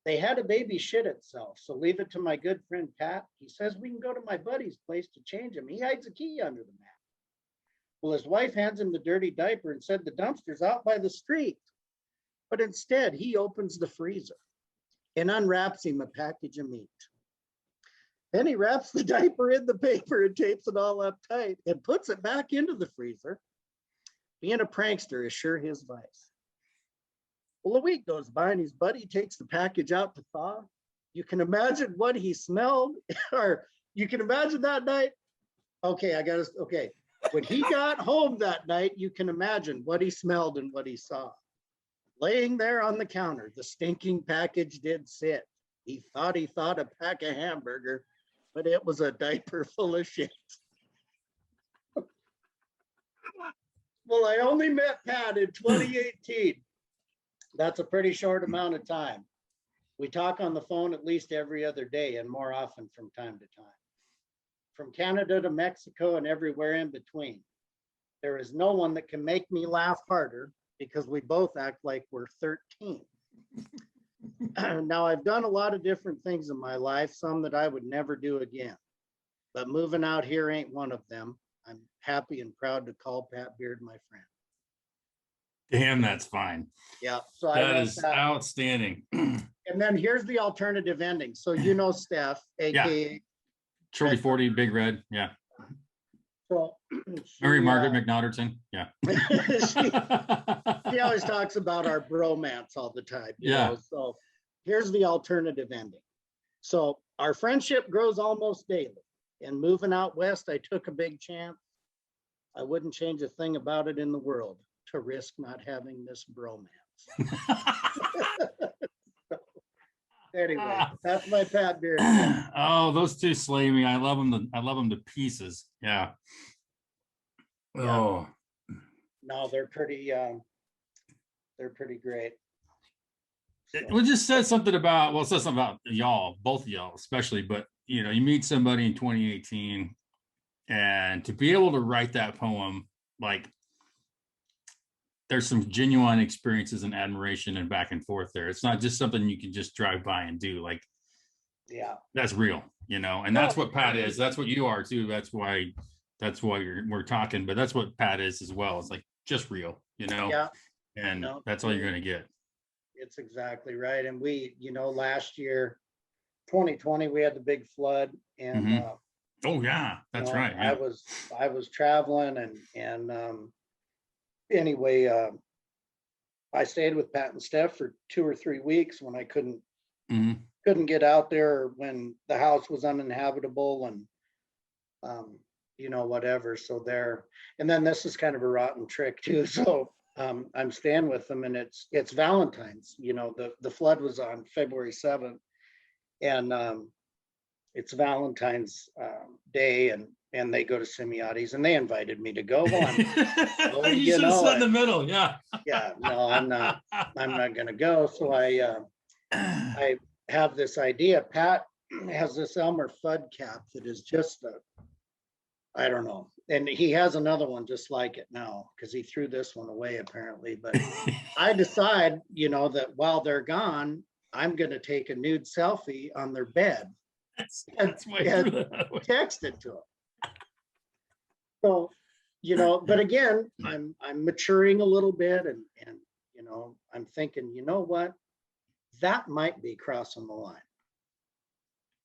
They had a baby shit itself, so leave it to my good friend Pat. He says we can go to my buddy's place to change him. He hides a key under the mat. Well, his wife hands him the dirty diaper and said the dumpster's out by the street. But instead, he opens the freezer and unwraps him a package of meat. Then he wraps the diaper in the paper and tapes it all up tight and puts it back into the freezer. Being a prankster is sure his vice. Well, a week goes by and his buddy takes the package out to thaw. You can imagine what he smelled, or you can imagine that night. Okay. When he got home that night, you can imagine what he smelled and what he saw. Laying there on the counter, the stinking package did sit. He thought a pack of hamburger, but it was a diaper full of shit. Well, I only met Pat in 2018. That's a pretty short amount of time. We talk on the phone at least every other day and more often from time to time. From Canada to Mexico and everywhere in between. There is no one that can make me laugh harder because we both act like we're 13. Now, I've done a lot of different things in my life, some that I would never do again. But moving out here ain't one of them. I'm happy and proud to call Pat Beard my friend. Damn, that's fine. Yeah, so that is outstanding. And then here's the alternative ending. So you know Steph, aka Shorty 40, Big Red. Yeah. So Mary Margaret McNaughterton. Yeah. She always talks about our bromance all the time. You know? So here's the alternative ending. So our friendship grows almost daily. And moving out west, I took a big chance. I wouldn't change a thing about it in the world to risk not having this bromance. Anyway, that's my Pat Beard. Oh, those two slay me. I love them to pieces. Yeah. Oh. No, they're pretty great. So. It just says something about, well, it says something about y'all, both of y'all, especially, but you know, you meet somebody in 2018 and to be able to write that poem, like there's some genuine experiences and admiration and back and forth there. It's not just something you can just drive by and do. Like, yeah, that's real, you know, and that's what Pat is. That's what you are too. That's why we're talking, but that's what Pat is as well. It's like just real, you know, and that's all you're going to get. It's exactly right. And we, you know, last year, 2020, we had the big flood and, oh yeah, that's right. Yeah. I was traveling and anyway, I stayed with Pat and Steph for 2 or 3 weeks when I couldn't get out there, when the house was uninhabitable and you know, whatever. So there, and then this is kind of a rotten trick too. So I'm staying with them and it's Valentines. You know, the flood was on February 7th and it's Valentine's Day and they go to Simeotti's and they invited me to go. Well, you should have sat in the middle. Yeah. Yeah. No, I'm not going to go. So I have this idea. Pat has this Elmer Fudd cap that is just I don't know. And he has another one just like it now because he threw this one away apparently. But I decide, you know, that while they're gone, I'm going to take a nude selfie on their bed and text it to them. So, you know, but again, I'm maturing a little bit and, you know, I'm thinking, you know what, that might be crossing the line,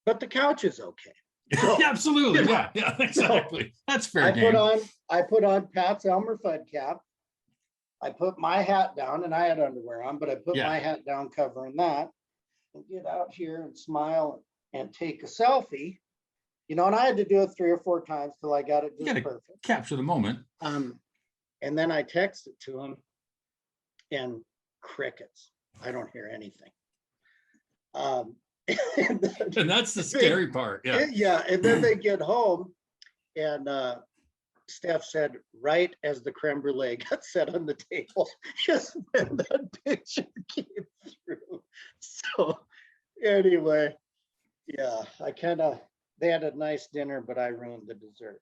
but the couch is okay. So, yeah, absolutely. You know, yeah, exactly. So that's fair. I put on Pat's Elmer Fudd cap. I put my hat down and I had underwear on, but I put my hat down covering that and get out here and smile and take a selfie, you know, and I had to do it 3 or 4 times till I got it just perfect. Capture the moment. And then I text it to him and crickets. I don't hear anything. And that's the scary part. Yeah. Yeah. And then they get home and Steph said, right as the creme brulee got set on the table, just when that picture came through. So anyway, yeah, they had a nice dinner, but I ruined the dessert.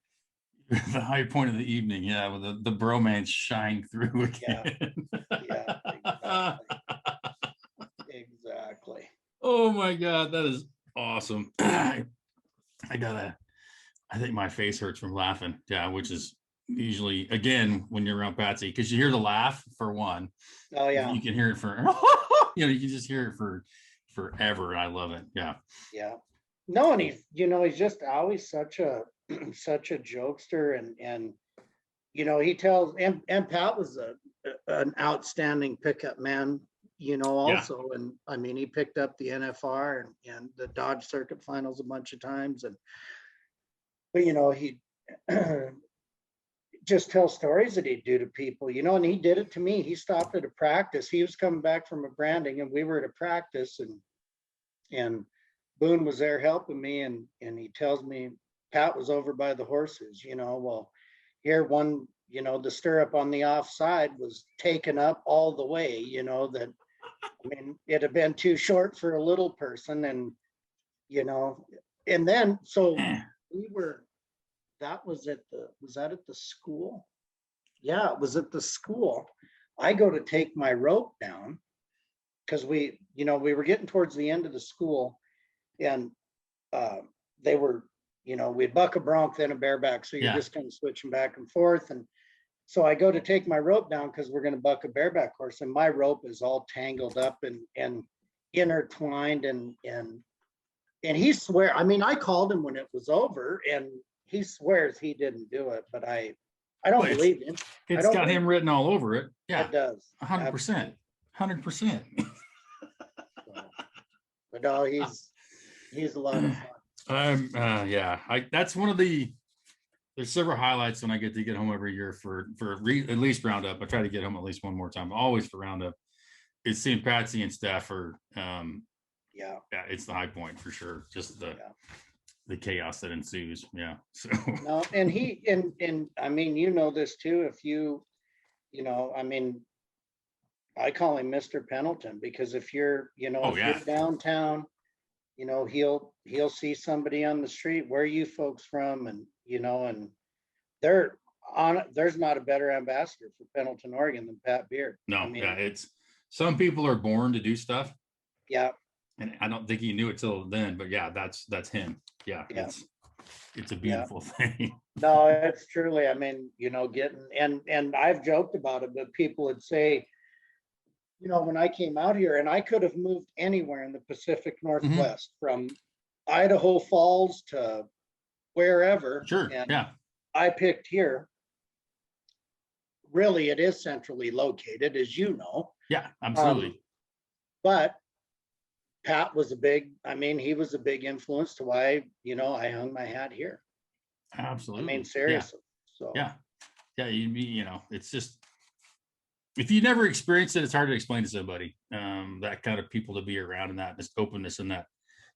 The high point of the evening, yeah, with the bromance shine through again. Yeah, exactly. Exactly. Oh my God, that is awesome. I think my face hurts from laughing. Yeah, which is usually, again, when you're around Patsy, because you hear the laugh for one. Oh yeah. You can hear it for, you can just hear it for forever. And I love it. Yeah. Yeah. No, and he's just always such a such a jokester, and he tells, and Pat was an outstanding pickup man, Yeah. also. And I mean, he picked up the NFR and the Dodge Circuit Finals a bunch of times, but he just tell stories that he'd do to people, and he did it to me. He stopped at a practice. He was coming back from a branding, and we were at a practice, and Boone was there helping me, and he tells me Pat was over by the horses, well, here one, the stirrup on the offside was taken up all the way, that, I mean, it'd have been too short for a little person. And, and then, so we were, was that at the school? Yeah, it was at the school. I go to take my rope down because we were getting towards the end of the school, and they were, we'd buck a bronc, then a bareback. So you're Yeah. just kind of switching back and forth. And so I go to take my rope down because we're going to buck a bareback horse, and my rope is all tangled up and intertwined, and he swear, I mean, I called him when it was over, and he swears he didn't do it, but I don't Well, believe him. It's got him written all over it. Yeah. It does. 100%. 100%. But no, he's a lot of fun. Yeah, that's one of there's several highlights when I get to get home every year for at least Roundup. I try to get home at least one more time, always for Roundup. It's seeing Patsy and Stafford. Yeah, it's the high point for sure. Just the chaos that ensues. Yeah. So no, and I mean, this too. If I mean, I call him Mr. Pendleton, because if you're, you're downtown, he'll see somebody on the street, where are you folks from? And, and there's not a better ambassador for Pendleton, Oregon than Pat Beard. No, I mean, it's, some people are born to do stuff. Yeah. And I don't think he knew it till then, but yeah, that's him. Yeah. It's a beautiful thing. No, it's truly, I mean, and I've joked about it, but people would say, when I came out here, and I could have moved anywhere in the Pacific Northwest, from Idaho Falls to wherever. Sure. And yeah. I picked here. Really, it is centrally located, as you know. Yeah, absolutely. But Pat was he was a big influence to why, I hung my hat here. Absolutely. I mean, seriously. Yeah. So yeah, it's just, if you never experience it, it's hard to explain to somebody. That kind of people to be around, and that this openness, and that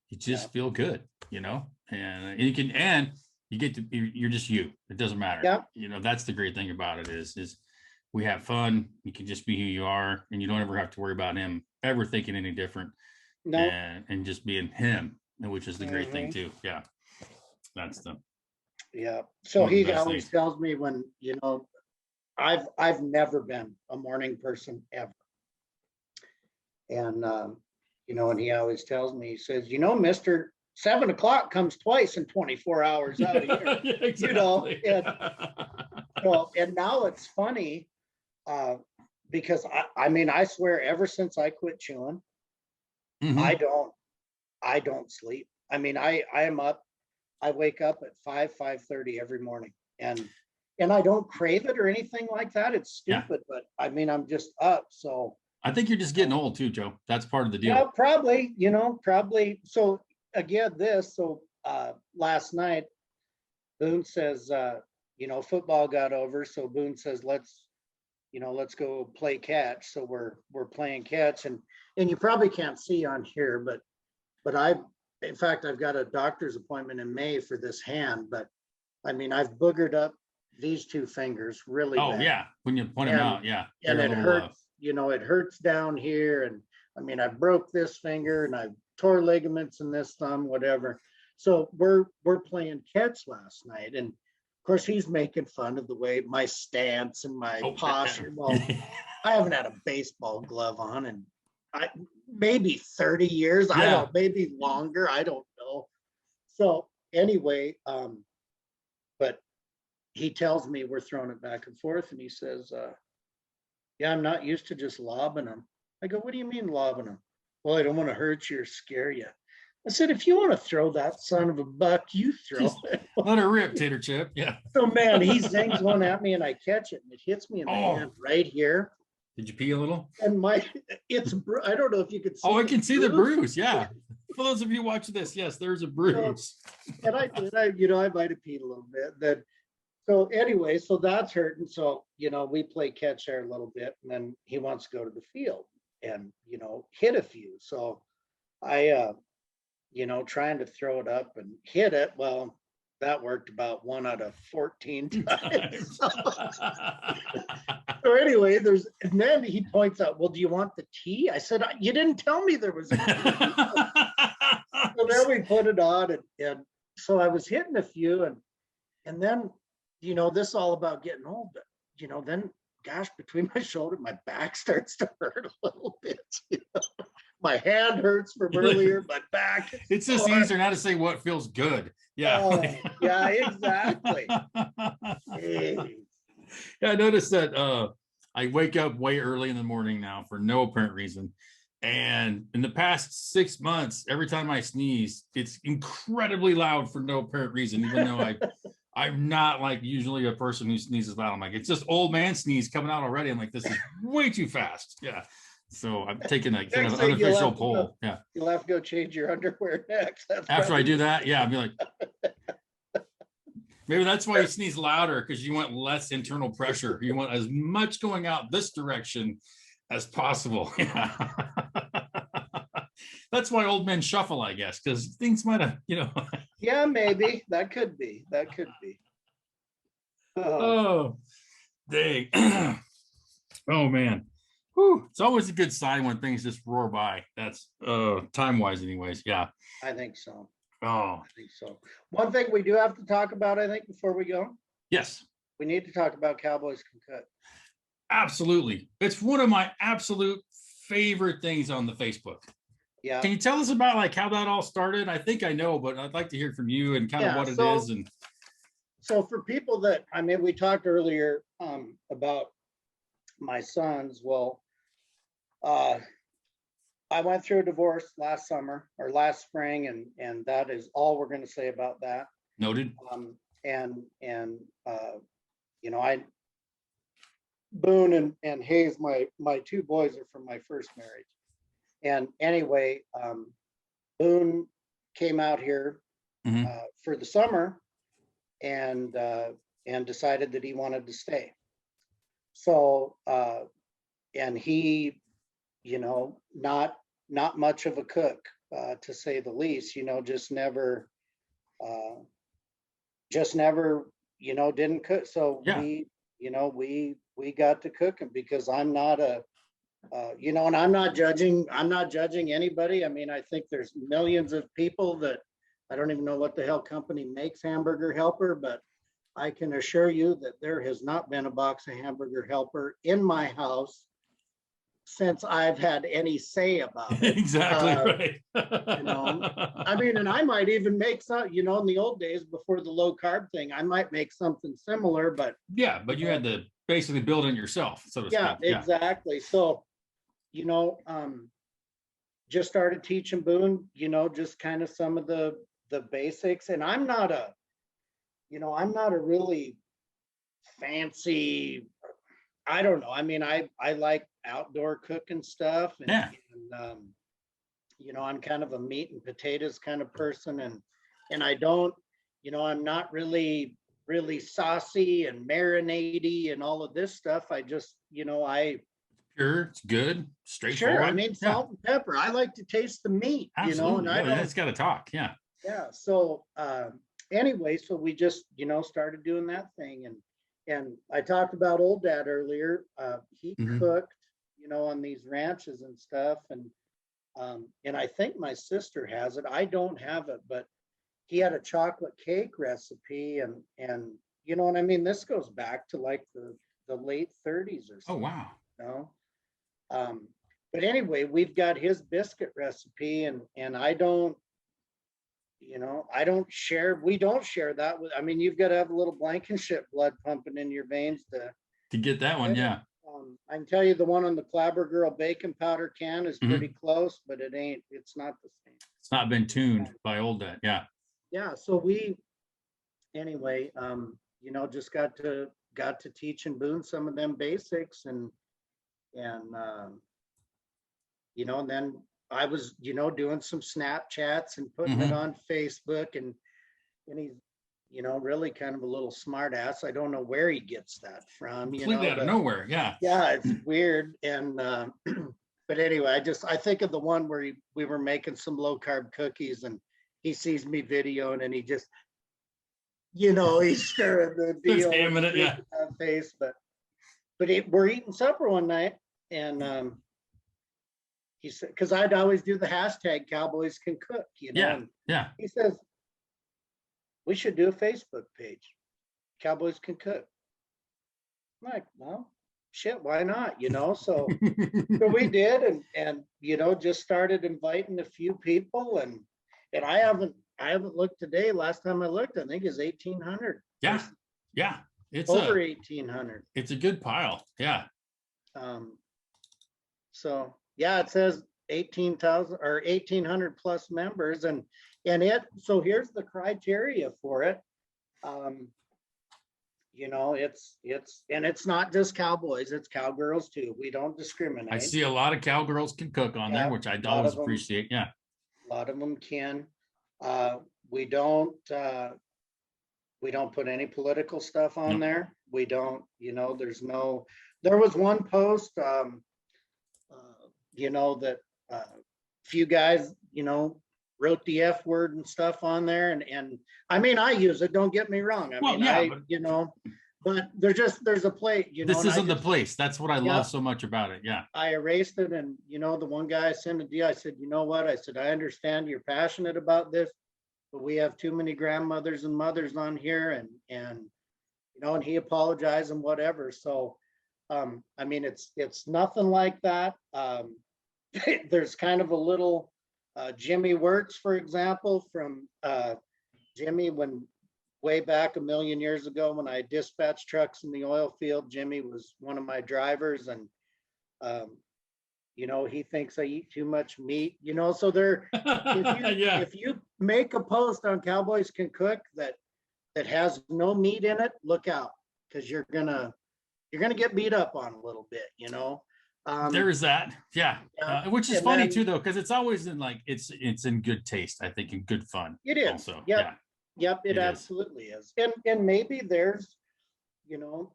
you just feel good, and you can, and you get to, you're just you. It doesn't matter. Yeah. That's the great thing about it is we have fun. You can just be who you are, and you don't ever have to worry about him ever thinking any different. No. And just being him, which is the great thing too. Yeah. That's the. Yeah. So he always tells me, when, I've never been a morning person ever. And, and he always tells me, he says, Mr. 7 o'clock comes twice in 24 hours out of here. Yeah, exactly. And now it's funny, because I swear, ever since I quit chewing, I don't sleep. I mean, I am up, I wake up at 5:30 every morning, and I don't crave it or anything like that. It's stupid, but I mean, I'm just up. So I think you're just getting old too, Joe. That's part of the deal. Yeah, probably. So again, last night, Boone says, football got over. So Boone says, let's go play catch. So we're playing catch, and you probably can't see on here, but in fact, I've got a doctor's appointment in May for this hand, but I mean, I've boogered up these two fingers really bad. Yeah, when you point them out, yeah. And it hurts, it hurts down here, and I mean, I broke this finger, and I tore ligaments in this thumb, whatever. So we're playing catch last night, and of course, he's making fun of the way my stance and my posture. Well, Yeah. I haven't had a baseball glove on in maybe 30 years. I don't, maybe longer. I don't know. So anyway, but he tells me we're throwing it back and forth, and he says, yeah, I'm not used to just lobbing them. I go, what do you mean lobbing them? Well, I don't want to hurt you or scare you. I said, if you want to throw that son of a buck, you throw it. Let her rip, Tater Chip. Yeah. So man, he zings one at me and I catch it and it hits me in the hand right here. Did you pee a little? And it's, I don't know if you could see. Oh, I can see the bruise. Yeah. For those of you watching this, yes, there's a bruise. And I might have peed a little bit. Then, so anyway, so that's hurting. So, we play catch there a little bit, and then he wants to go to the field and, hit a few. So I, trying to throw it up and hit it. Well, that worked about 1 out of 14 times. So anyway, and then he points out, well, do you want the tee? I said, you didn't tell me there was a tee. So then we put it on, and so I was hitting a few, and then, this is all about getting old, but, then, gosh, between my shoulder, my back starts to hurt a little bit. My hand hurts from earlier, my back. It's just easier now to say what feels good. Yeah. Oh, yeah, exactly. Hey. Yeah, I noticed that I wake up way early in the morning now for no apparent reason. And in the past 6 months, every time I sneeze, it's incredibly loud for no apparent reason, even though I'm not like usually a person who sneezes loud. I'm like, it's just old man sneeze coming out already. I'm like, this is way too fast. Yeah. So I'm taking a kind of unofficial poll. Yeah. You'll have to go change your underwear next. After I do that, yeah, I'll be like, maybe that's why you sneeze louder, because you want less internal pressure. You want as much going out this direction as possible. Yeah. That's why old men shuffle, I guess, because things might have, Yeah, maybe. That could be. Oh, dang. Oh, man. Whew. It's always a good sign when things just roar by. That's time-wise anyways. Yeah. I think so. Oh. I think so. One thing we do have to talk about, I think, before we go. Yes. We need to talk about Cowboys Can Cook. Absolutely. It's one of my absolute favorite things on the Facebook. Yeah. Can you tell us about like how that all started? I think I know, but I'd like to hear from you and kind of what it is. And so for people that, we talked earlier about my sons. Well, I went through a divorce last spring, and that is all we're going to say about that. Noted. Boone and Hayes, my two boys are from my first marriage. And anyway, Boone came out here for the summer and decided that he wanted to stay. So, and he, not much of a cook, to say the least, just never, didn't cook. So yeah. we got to cooking because I'm not and I'm not judging anybody. I think there's millions of people that I don't even know what the hell company makes Hamburger Helper, but I can assure you that there has not been a box of Hamburger Helper in my house since I've had any say about it. Exactly right. And I might even make some, in the old days before the low carb thing, I might make something similar, but yeah, but you had to basically build it yourself, so to speak. Yeah, exactly. So, just started teaching Boone, just kind of some of the basics. And I'm not a really fancy, I don't know. I like outdoor cooking stuff. And, yeah. And I'm kind of a meat and potatoes kind of person. And I don't, I'm not really saucy and marinade and all of this stuff. I just, Sure, it's good, straightforward. Sure, salt and pepper. I like to taste the meat. Absolutely. And it's got to talk. Yeah. Yeah. So anyway, so we just started doing that thing, and I talked about old dad earlier. He cooked, on these ranches and stuff, and I think my sister has it. I don't have it, but he had a chocolate cake recipe, and you know what I mean? This goes back to like the late 30s or Oh, something, wow. you know? But anyway, we've got his biscuit recipe, and I don't, you know, we don't share that with, I mean, you've got to have a little Blankenship blood pumping in your veins To get that one, yeah. I can tell you the one on the Clabber Girl baking powder can is Mhm. pretty close, but it's not the same. It's not been tuned by old that, yeah. Yeah, so anyway, you know, just got to teach and Boone some of them basics, and you know, and then I was, you know, doing some Snapchats and putting it on Facebook, and he's, you know, really kind of a little smart ass. I don't know where he gets that from, you Completely know, out of nowhere, yeah. yeah, it's weird. And but anyway, I think of the one where we were making some low carb cookies, and he sees me videoing, and he just, you know, he's stirring the deal, hamming it, yeah. Face, but we're eating supper one night, and he said, because I'd always do the hashtag Cowboys Can Cook, you know. Yeah, and yeah. he says, we should do a Facebook page, Cowboys Can Cook. I'm like, well, shit, why not? You know, so we did, and you know, just started inviting a few people, and I haven't looked today. Last time I looked, I think it's 1,800. Yeah, yeah. It's over 1,800. It's a good pile, yeah. So yeah, it says 18,000 or 1,800 plus members, and so here's the criteria for it. You know, it's not just cowboys, it's cowgirls too. We don't discriminate. I see a lot of Cowgirls Can Cook on there, which I always appreciate. Yeah, a lot of them can. We don't put any political stuff on there. We don't, you know, there was one post, you know, that few guys, you know, wrote the F word and stuff on there. And I mean, I use it, don't get me wrong. You know, but there's a place, you know. This isn't the place. That's what I love so much about it. Yeah. I erased it. And, you know, the one guy I sent a deal, I said, you know what? I said, I understand you're passionate about this, but we have too many grandmothers and mothers on here, and, you know, and he apologized and whatever. So, I mean, it's nothing like that. There's kind of a little, Jimmy Works, for example, from Jimmy, when way back a million years ago, when I dispatched trucks in the oil field, Jimmy was one of my drivers, and you know, he thinks I eat too much meat, you know, so if you make a post on Cowboys Can Cook that has no meat in it, look out, because you're gonna get beat up on a little bit, you know. There is that, yeah. Which is funny too, though, because it's always in like it's in good taste, I think, and good fun. It is also, Yep, it absolutely is. And maybe there's, you know,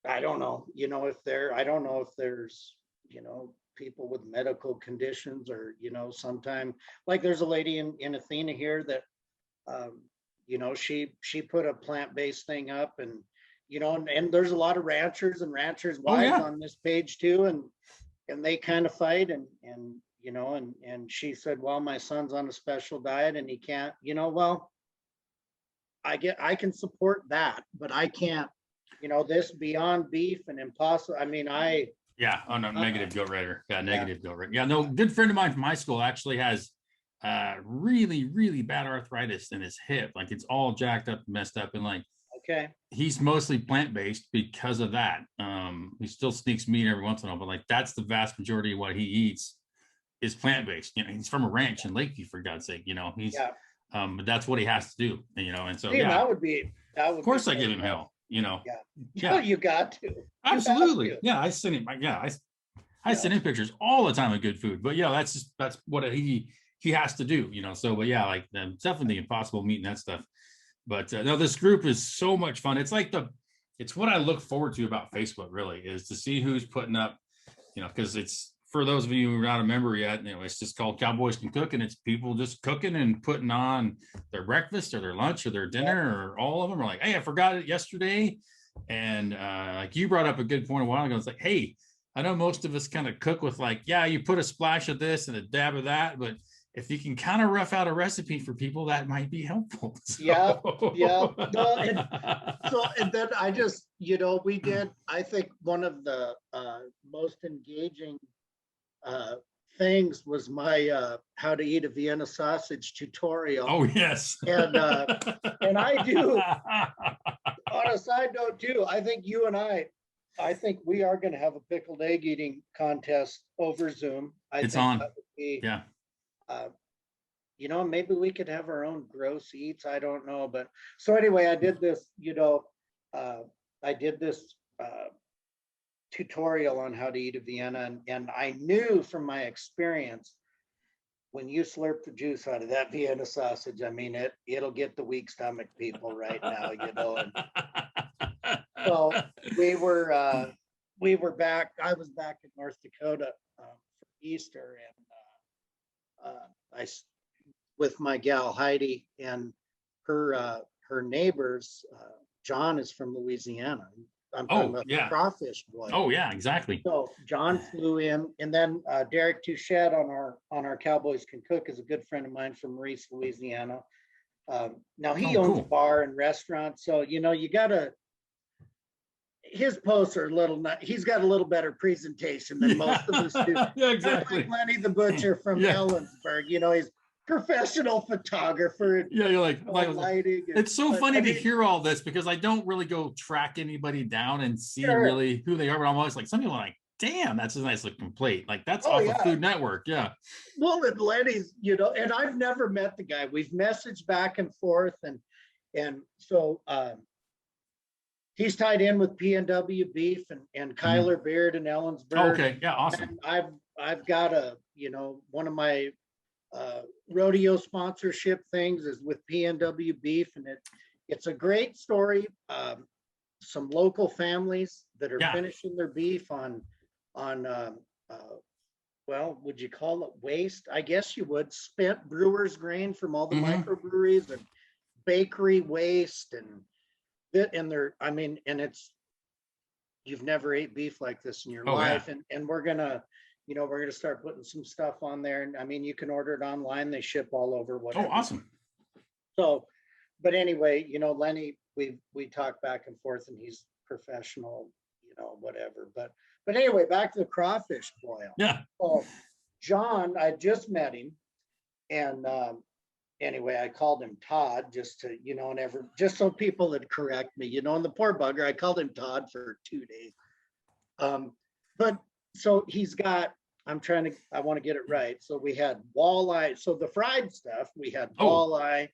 I don't know, you know, I don't know if there's, you know, people with medical conditions, or, you know, sometime, like there's a lady in Athena here that, you know, she put a plant-based thing up, and, you know, and there's a lot of ranchers and ranchers' wives on this page too, and they kind of fight, and you know, and she said, well, my son's on a special diet and he can't, you know, well, I can support that, but I can't, you know, this Beyond Beef and Impossible. I mean, negative goat rider. Yeah, negative goat rider. Yeah, no, good friend of mine from high school actually has really, really bad arthritis in his hip. Like, it's all jacked up, messed up, and like, okay, he's mostly plant-based because of that. He still sneaks meat every once in a while, but like, that's the vast majority of what he eats is plant-based. You know, he's from a ranch in Lakeview, for God's sake. You know, he's but that's what he has to do. You know, and so that would of course I give him hell. You know, you got to. Absolutely. Yeah, I send him. I send him pictures all the time of good food. But yeah, that's what he has to do. You know, so but yeah, like definitely Impossible Meat and that stuff. But no, this group is so much fun. It's like it's what I look forward to about Facebook, really, is to see who's putting up, you know, because it's, for those of you who are not a member yet, you know, it's just called Cowboys Can Cook, and it's people just cooking and putting on their breakfast or their lunch or their dinner, or all of them are like, hey, I forgot it yesterday. And like you brought up a good point a while ago. It's like, hey, I know most of us kind of cook with like, yeah, you put a splash of this and a dab of that, but if you can kind of rough out a recipe for people, that might be helpful. So. Yeah. No, and then I just, we did, I think one of the most engaging things was my how to eat a Vienna sausage tutorial. Oh, yes. And I do, on a side note too, I think you and I think we are going to have a pickled egg eating contest over Zoom. It's on. That would be, yeah. Maybe we could have our own gross eats. I don't know. But so anyway, I did this, tutorial on how to eat a Vienna. And I knew from my experience, when you slurp the juice out of that Vienna sausage, I mean, it'll get the weak stomach people right now, And so we were back. I was back in North Dakota for Easter, and I with my gal Heidi and her neighbors. John is from Louisiana. I'm talking about the crawfish boil. Oh yeah, exactly. So John flew in, and then Derek Touchette on our Cowboys Can Cook is a good friend of mine from Maurice, Louisiana. Now he owns a bar and restaurant, so you gotta. His posts are he's got a little better presentation than most of us do. Yeah, exactly. Like Lenny the Butcher from Ellensburg, he's professional photographer. Yeah, you're like lighting. It's so funny to hear all this, because I don't really go track anybody down and see really who they are, but I'm always like, some people are like, damn, that's a nice looking plate. Like that's off of Food Network. Yeah. Well, and Lenny's, and I've never met the guy. We've messaged back and forth, and so he's tied in with PNW Beef and Kyler Beard and Ellensburg. Okay, yeah, awesome. And I've got one of my rodeo sponsorship things is with PNW Beef, and it's a great story. Some local families that are finishing their beef on well, would you call it waste? I guess you would. Spent brewers grain from all the microbreweries and bakery waste and it's, you've never ate beef like this in your life. Yeah. And we're gonna start putting some stuff on there. And I mean, you can order it online. They ship all over. Whatever. Oh, awesome. So, but anyway, Lenny, we talk back and forth, and he's professional, whatever. But anyway, back to the crawfish boil. Yeah. So John, I just met him, and anyway, I called him Todd just to, just so people would correct me, and the poor bugger, I called him Todd for 2 days. But so he's got, I want to get it right. So we had walleye. So the fried stuff, we had walleye,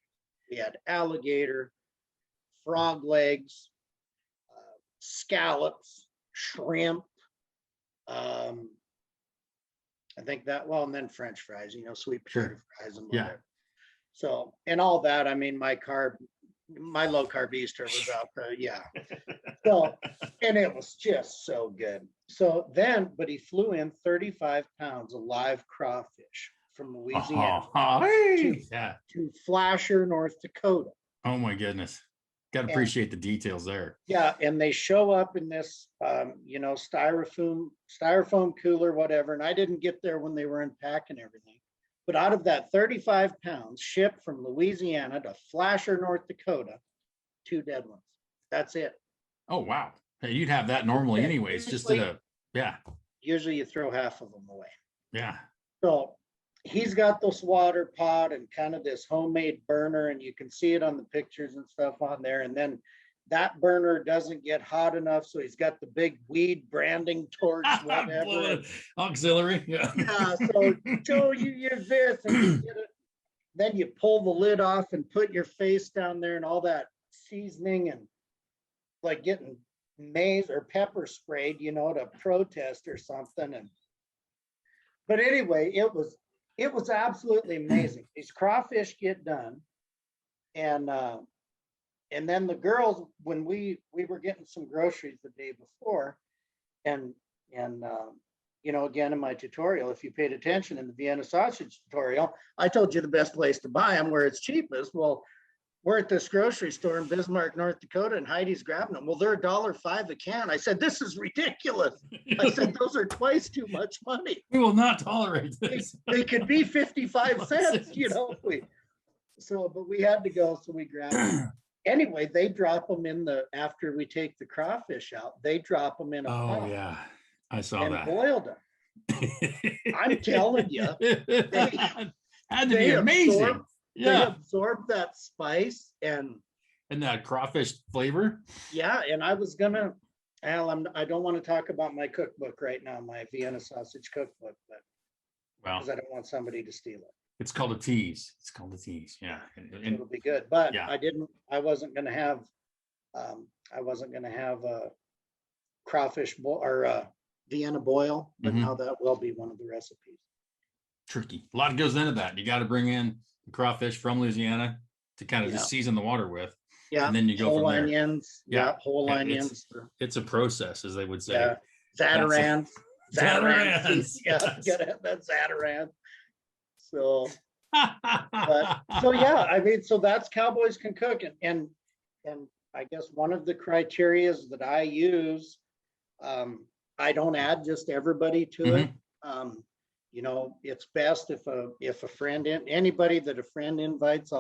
we had alligator, frog legs, scallops, shrimp. I think that, and then French fries, sweet potato fries and whatever. Yeah. So, and all that, I mean, my low carb Easter was out there. So, and it was just so good. So then, but he flew in 35 pounds of live crawfish from Louisiana to Flasher, North Dakota. Oh my goodness. Got to appreciate the details there. Yeah. And they show up in this, styrofoam cooler, whatever. And I didn't get there when they were unpacking everything. But out of that 35 pounds shipped from Louisiana to Flasher, North Dakota, 2 dead ones. That's it. Oh, wow. Hey, you'd have that normally anyways, Usually you throw half of them away. Yeah. So he's got this water pot and kind of this homemade burner, and you can see it on the pictures and stuff on there. And then that burner doesn't get hot enough, so he's got the big weed branding torch, whatever. Auxiliary, yeah. So you use this, and you get it. Then you pull the lid off and put your face down there, and all that seasoning and like getting maize or pepper sprayed, to protest or something. But anyway, it was absolutely amazing. These crawfish get done, and then the girls, when we were getting some groceries the day before, and again, in my tutorial, if you paid attention in the Vienna sausage tutorial, I told you the best place to buy them where it's cheapest. Well, we're at this grocery store in Bismarck, North Dakota, and Heidi's grabbing them. Well, they're $1.05 a can. I said, this is ridiculous. I said, those are twice too much money. We will not tolerate this. They could be 55 cents, you know. But we had to go, so we grabbed them. Anyway, they drop them in after we take the crawfish out, they drop them in a pot. Oh yeah, I saw and that. Boiled them. I'm telling you, they had to be amazing. They absorb that spice and that crawfish flavor. Yeah, and I was gonna, Al, I don't want to talk about my cookbook right now, my Vienna sausage cookbook, but because I don't want somebody to steal it. It's called a tease. Yeah, it'll be good. But yeah. I wasn't gonna have a crawfish boil or a Vienna boil, but now that will be one of the recipes. Tricky. A lot goes into that. You got to bring in the crawfish from Louisiana to kind of just season the water with. Yeah. And then you go whole from there. Onions. Yeah. Whole onions. It's a process, as they would say. Yeah. Zatarans. Zatarans. Yeah. Gotta have that Zataran. So, so yeah, I mean, so that's Cowboys Can Cook. And I guess one of the criterias that I use, I don't add just everybody to it. You know, it's best if a friend, anybody that a friend invites,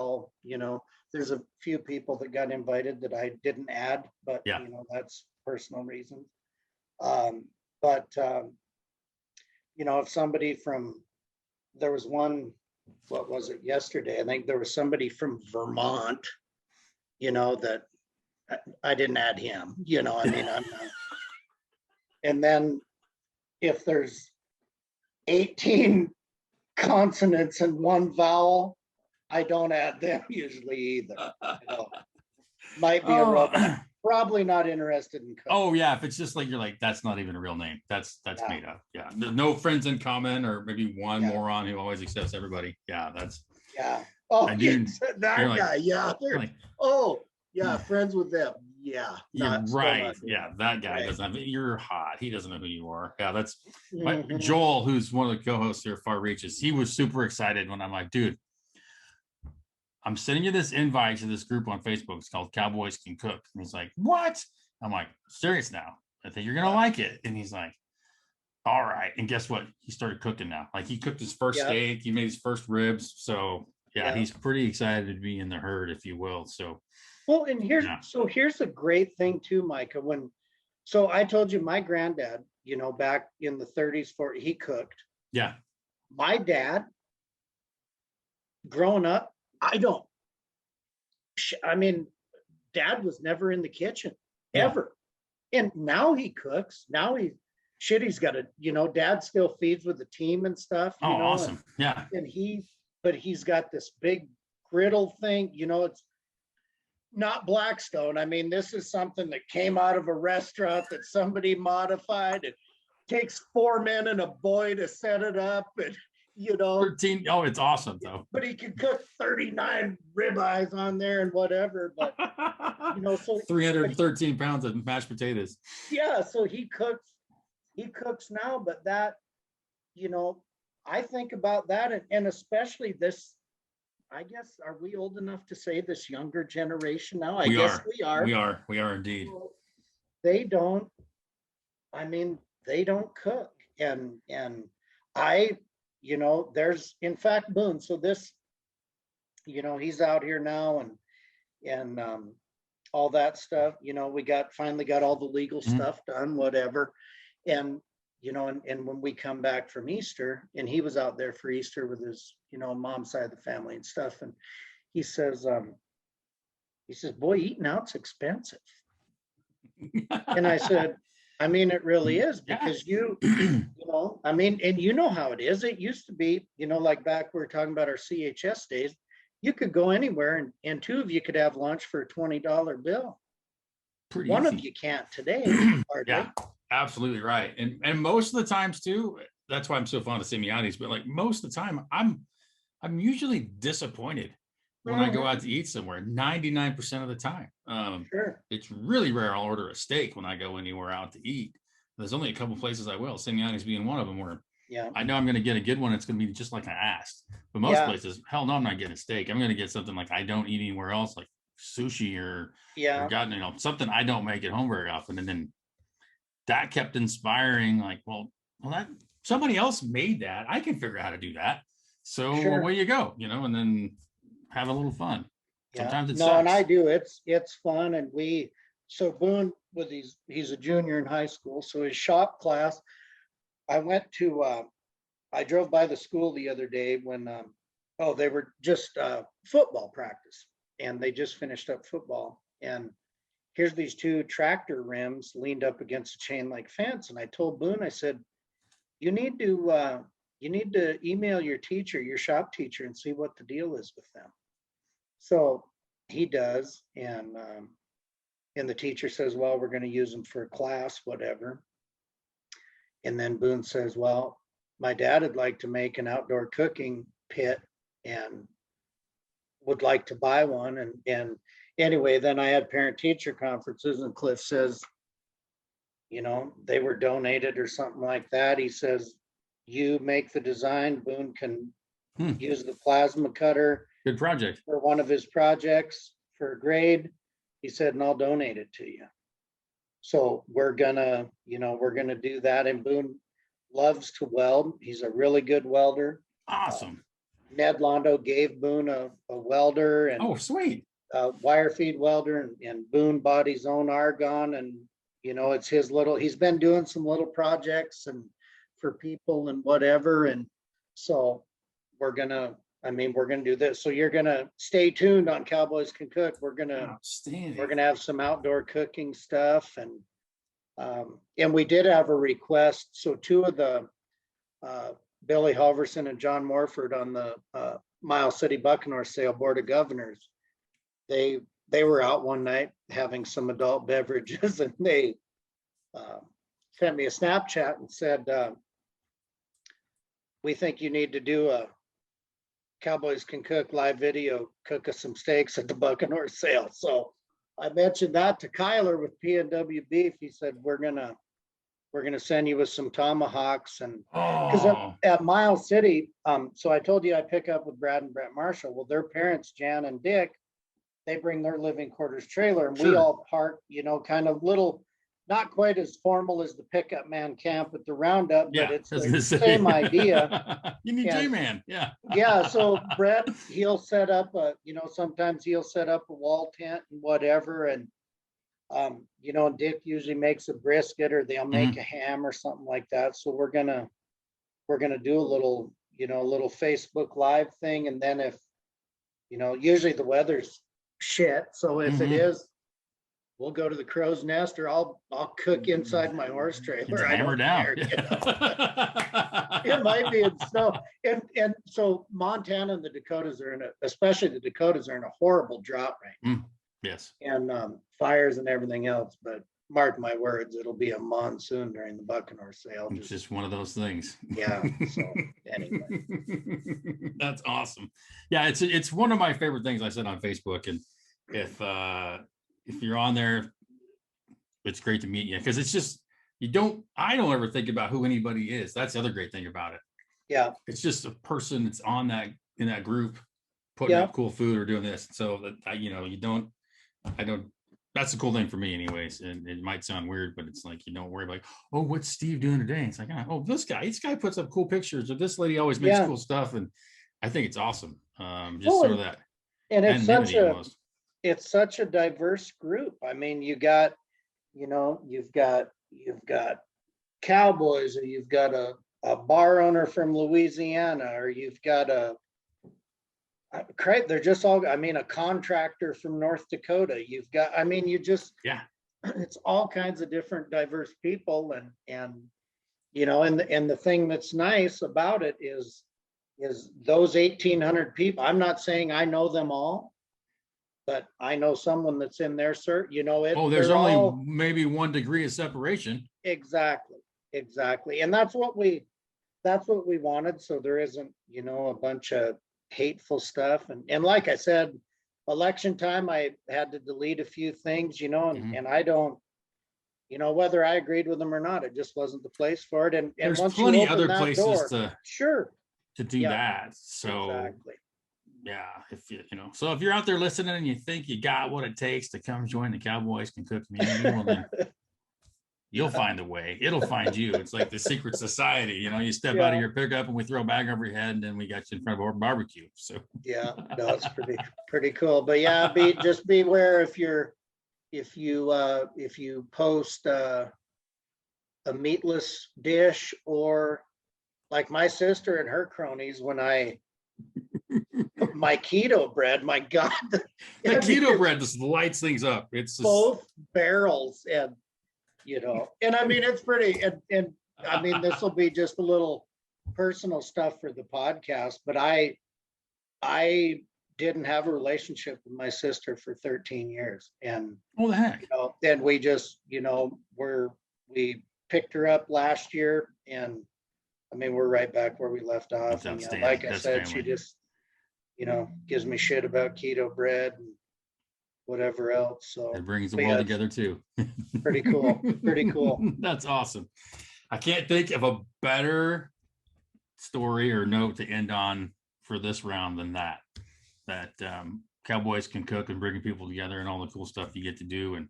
there's a few people that got invited that I didn't add, but you know, that's personal reasons. You know, if somebody there was one, what was it yesterday? I think there was somebody from Vermont, you know, that I didn't add him, you know, I mean, I'm not. And then if there's 18 consonants and one vowel, I don't add them usually either. You know, might be a rub. Probably not interested in cooking. Oh yeah, if it's just like you're like, that's not even a real name. That's made up. Yeah, no friends in common, or maybe one moron who always accepts everybody. Yeah, that's Oh, that guy. Like, yeah. Like, friends with them. Yeah, you're right. Yeah, that guy doesn't have. You're hot. He doesn't know who you are. Yeah, that's Joel, who's one of the co-hosts here at Far Reaches. He was super excited when I'm like, dude, I'm sending you this invite to this group on Facebook. It's called Cowboys Can Cook. And he's like, what? I'm like, serious now. I think you're gonna like it. And he's like, all right. And guess what? He started cooking now. Like, he cooked his first steak. He made his first ribs. So he's pretty excited to be in the herd, if you will. So. Well, and here's a great thing too, Micah. So I told you my granddad, you know, back in the 30s, he cooked. Yeah. My dad, growing up, Dad was never in the kitchen ever. And now he cooks. Now he's got Dad still feeds with the team and stuff. Oh, awesome. And he's got this big griddle thing, you know, it's not Blackstone. I mean, this is something that came out of a restaurant that somebody modified. It takes 4 men and a boy to set it up, and 13. Oh, it's awesome though. But he can cook 39 ribeyes on there and whatever. But so 313 pounds of mashed potatoes. Yeah, so he cooks now, but that, I think about that, and especially this. I guess, are we old enough to say this younger generation now? I guess we are. We are indeed. They don't cook. And there's, in fact, Boone. So this, he's out here now and all that stuff, we finally got all the legal stuff done, whatever. And, and when we come back from Easter, and he was out there for Easter with his, mom's side of the family and stuff. And he says, boy, eating out's expensive. And I said, I mean, it really is, because and you know how it is. It used to be, like back we were talking about our CHS days, you could go anywhere and two of you could have lunch for a $20 bill. Pretty One easy. of you can't today. Yeah, absolutely right. And most of the times too, that's why I'm so fond of semiotics, but like most of the time I'm usually disappointed when I go out to eat somewhere 99% of the time. Sure. It's really rare I'll order a steak when I go anywhere out to eat. There's only a couple places I will, semiotics being one of them, where I know I'm going to get a good one. It's going to be just like I asked. But most places, hell no, I'm not getting a steak. I'm going to get something like I don't eat anywhere else, like sushi or Yeah. gotten, something I don't make at home very often. And then that kept inspiring, like, well, that somebody else made that. I can figure out how to do that. So Sure. away you go, and then have a little fun. Yeah. Sometimes it No, sucks. and I do. It's fun. And so Boone, he's a junior in high school. So his shop class, I drove by the school the other day when, they were just football practice, and they just finished up football. And here's these two tractor rims leaned up against a chain link fence. And I told Boone, I said, you need to email your teacher, your shop teacher, and see what the deal is with them. So he does, and the teacher says, well, we're going to use them for a class, whatever. And then Boone says, well, my dad would like to make an outdoor cooking pit and would like to buy one. And anyway, then I had parent teacher conferences, and Cliff says, they were donated or something like that. He says, you make the design, Boone can use the plasma cutter. Good project. For one of his projects for a grade. He said, and I'll donate it to you. So we're gonna do that. And Boone loves to weld. He's a really good welder. Awesome. Ned Londo gave Boone a welder and sweet. A wire feed welder, and Boone bought his own argon, and it's he's been doing some little projects and for people and whatever. And so we're gonna do this. So you're gonna stay tuned on Cowboys Can Cook. We're gonna have some outdoor cooking stuff, and we did have a request. So two of the Billy Halverson and John Morford on the Miles City Buccaneer Sale Board of Governors, they were out one night having some adult beverages, and they sent me a Snapchat and said, we think you need to do a Cowboys Can Cook live video, cook us some steaks at the Buccaneer Sale. So I mentioned that to Kyler with P&W Beef. He said, we're gonna send you with some tomahawks. And because at Miles City, so I told you I pick up with Brad and Brett Marshall. Well, their parents, Jan and Dick, they bring their living quarters trailer, and we all park, kind of little, not quite as formal as the pickup man camp at the Roundup, but it's the same idea. You need J-Man. Yeah. Yeah. So Brett, he'll set up sometimes he'll set up a wall tent and whatever. And, Dick usually makes a brisket, or they'll make a ham or something like that. So we're going to do a little Facebook Live thing. And then if, usually the weather's shit. So if it is, we'll go to the Crow's Nest, or I'll cook inside my horse trailer. Hammer down. It might be in snow. And so Montana and the Dakotas especially the Dakotas are in a horrible drought right now. Yes. And fires and everything else. But mark my words, it'll be a monsoon during the Buccaneer Sale. It's just one of those things. Yeah. So anyway. That's awesome. Yeah, it's one of my favorite things I said on Facebook. And if you're on there, it's great to meet you, because it's just, I don't ever think about who anybody is. That's the other great thing about it. Yeah. It's just a person that's on in that group putting up cool food or doing this. So that, I don't, that's the cool thing for me anyways. And it might sound weird, but it's like, you don't worry about, oh, what's Steve doing today? It's like, oh, this guy puts up cool pictures, or this lady always makes cool stuff. And I think it's awesome. Sort of that. And it's such a diverse group. I mean, you've got cowboys, or you've got a bar owner from Louisiana, or you've got they're just all, a contractor from North Dakota. You've got, it's all kinds of different diverse people. And the thing that's nice about it is those 1,800 people. I'm not saying I know them all, but I know someone that's in there, sir. There's only maybe 1 degree of separation. Exactly. And that's what we wanted. So there isn't, a bunch of hateful stuff. And like I said, election time, I had to delete a few things, and I don't, whether I agreed with them or not, it just wasn't the place for it. And there's once plenty you open other that places door, to sure to do that. So exactly. Yeah, if so if you're out there listening and you think you got what it takes to come join the Cowboys Can Cook community, well then you'll find a way. It'll find you. It's like the secret society. You step out of your pickup and we throw a bag over your head, and then we got you in front of our barbecue. So yeah, no, it's pretty cool. But yeah, just beware if you post a meatless dish, or like my sister and her cronies, when my keto bread, my God, the keto bread just lights things up. It's both barrels, and and I mean, it's pretty, and I mean, this will be just a little personal stuff for the podcast, but I didn't have a relationship with my sister for 13 years. And what the heck? Then we just, we picked her up last year, and I mean, we're right back where we left off. And, like I said, she just, gives me shit about keto bread and whatever else. So it brings the world together too. Pretty cool. Pretty cool. That's awesome. I can't think of a better story or note to end on for this round than that Cowboys Can Cook and bringing people together and all the cool stuff you get to do. And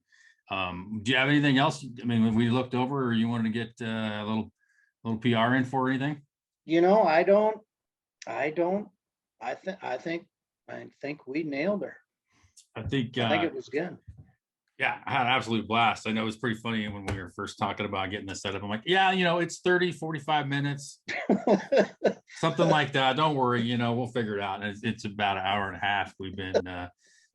do you have anything else? I mean, when we looked over, or you wanted to get a little PR in for anything? I don't. I think we nailed her. I think it was good. Yeah, I had an absolute blast. I know it was pretty funny when we were first talking about getting this set up. I'm like, yeah, it's 30, 45 minutes, something like that. Don't worry, we'll figure it out. And it's about an hour and a half. We've been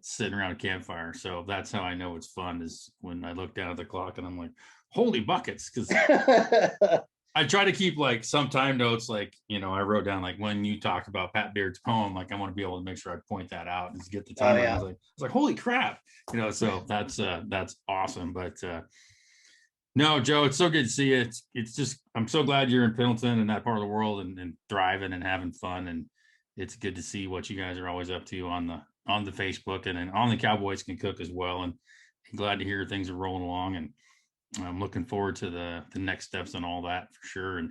sitting around a campfire. So that's how I know it's fun, is when I look down at the clock and I'm like, holy buckets. Because I try to keep like some time notes, like, I wrote down like when you talked about Pat Beard's poem, like I want to be able to make sure I point that out and get the time. I was like, holy crap, so that's awesome. But no, Joe, it's so good to see you. It's just, I'm so glad you're in Pendleton and that part of the world and thriving and having fun. And it's good to see what you guys are always up to on the Facebook and on the Cowboys Can Cook as well. And glad to hear things are rolling along, and I'm looking forward to the next steps and all that for sure. And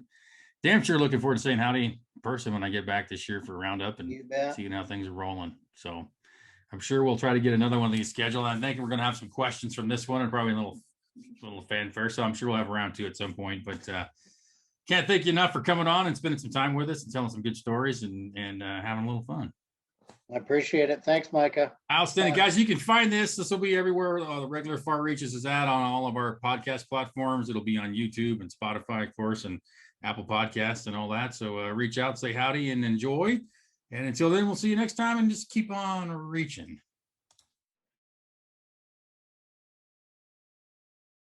damn sure looking forward to saying howdy in person when I get back this year for Roundup and seeing how things are rolling. So I'm sure we'll try to get another one of these scheduled. I think we're going to have some questions from this one and probably a little fanfare. So I'm sure we'll have round 2 at some point, but can't thank you enough for coming on and spending some time with us and telling some good stories and having a little fun. I appreciate it. Thanks, Micah. Outstanding. Guys, you can find this. This will be everywhere the regular Far Reaches is at, on all of our podcast platforms. It'll be on YouTube and Spotify, of course, and Apple Podcasts and all that. So reach out, say howdy, and enjoy. And until then, we'll see you next time, and just keep on reaching.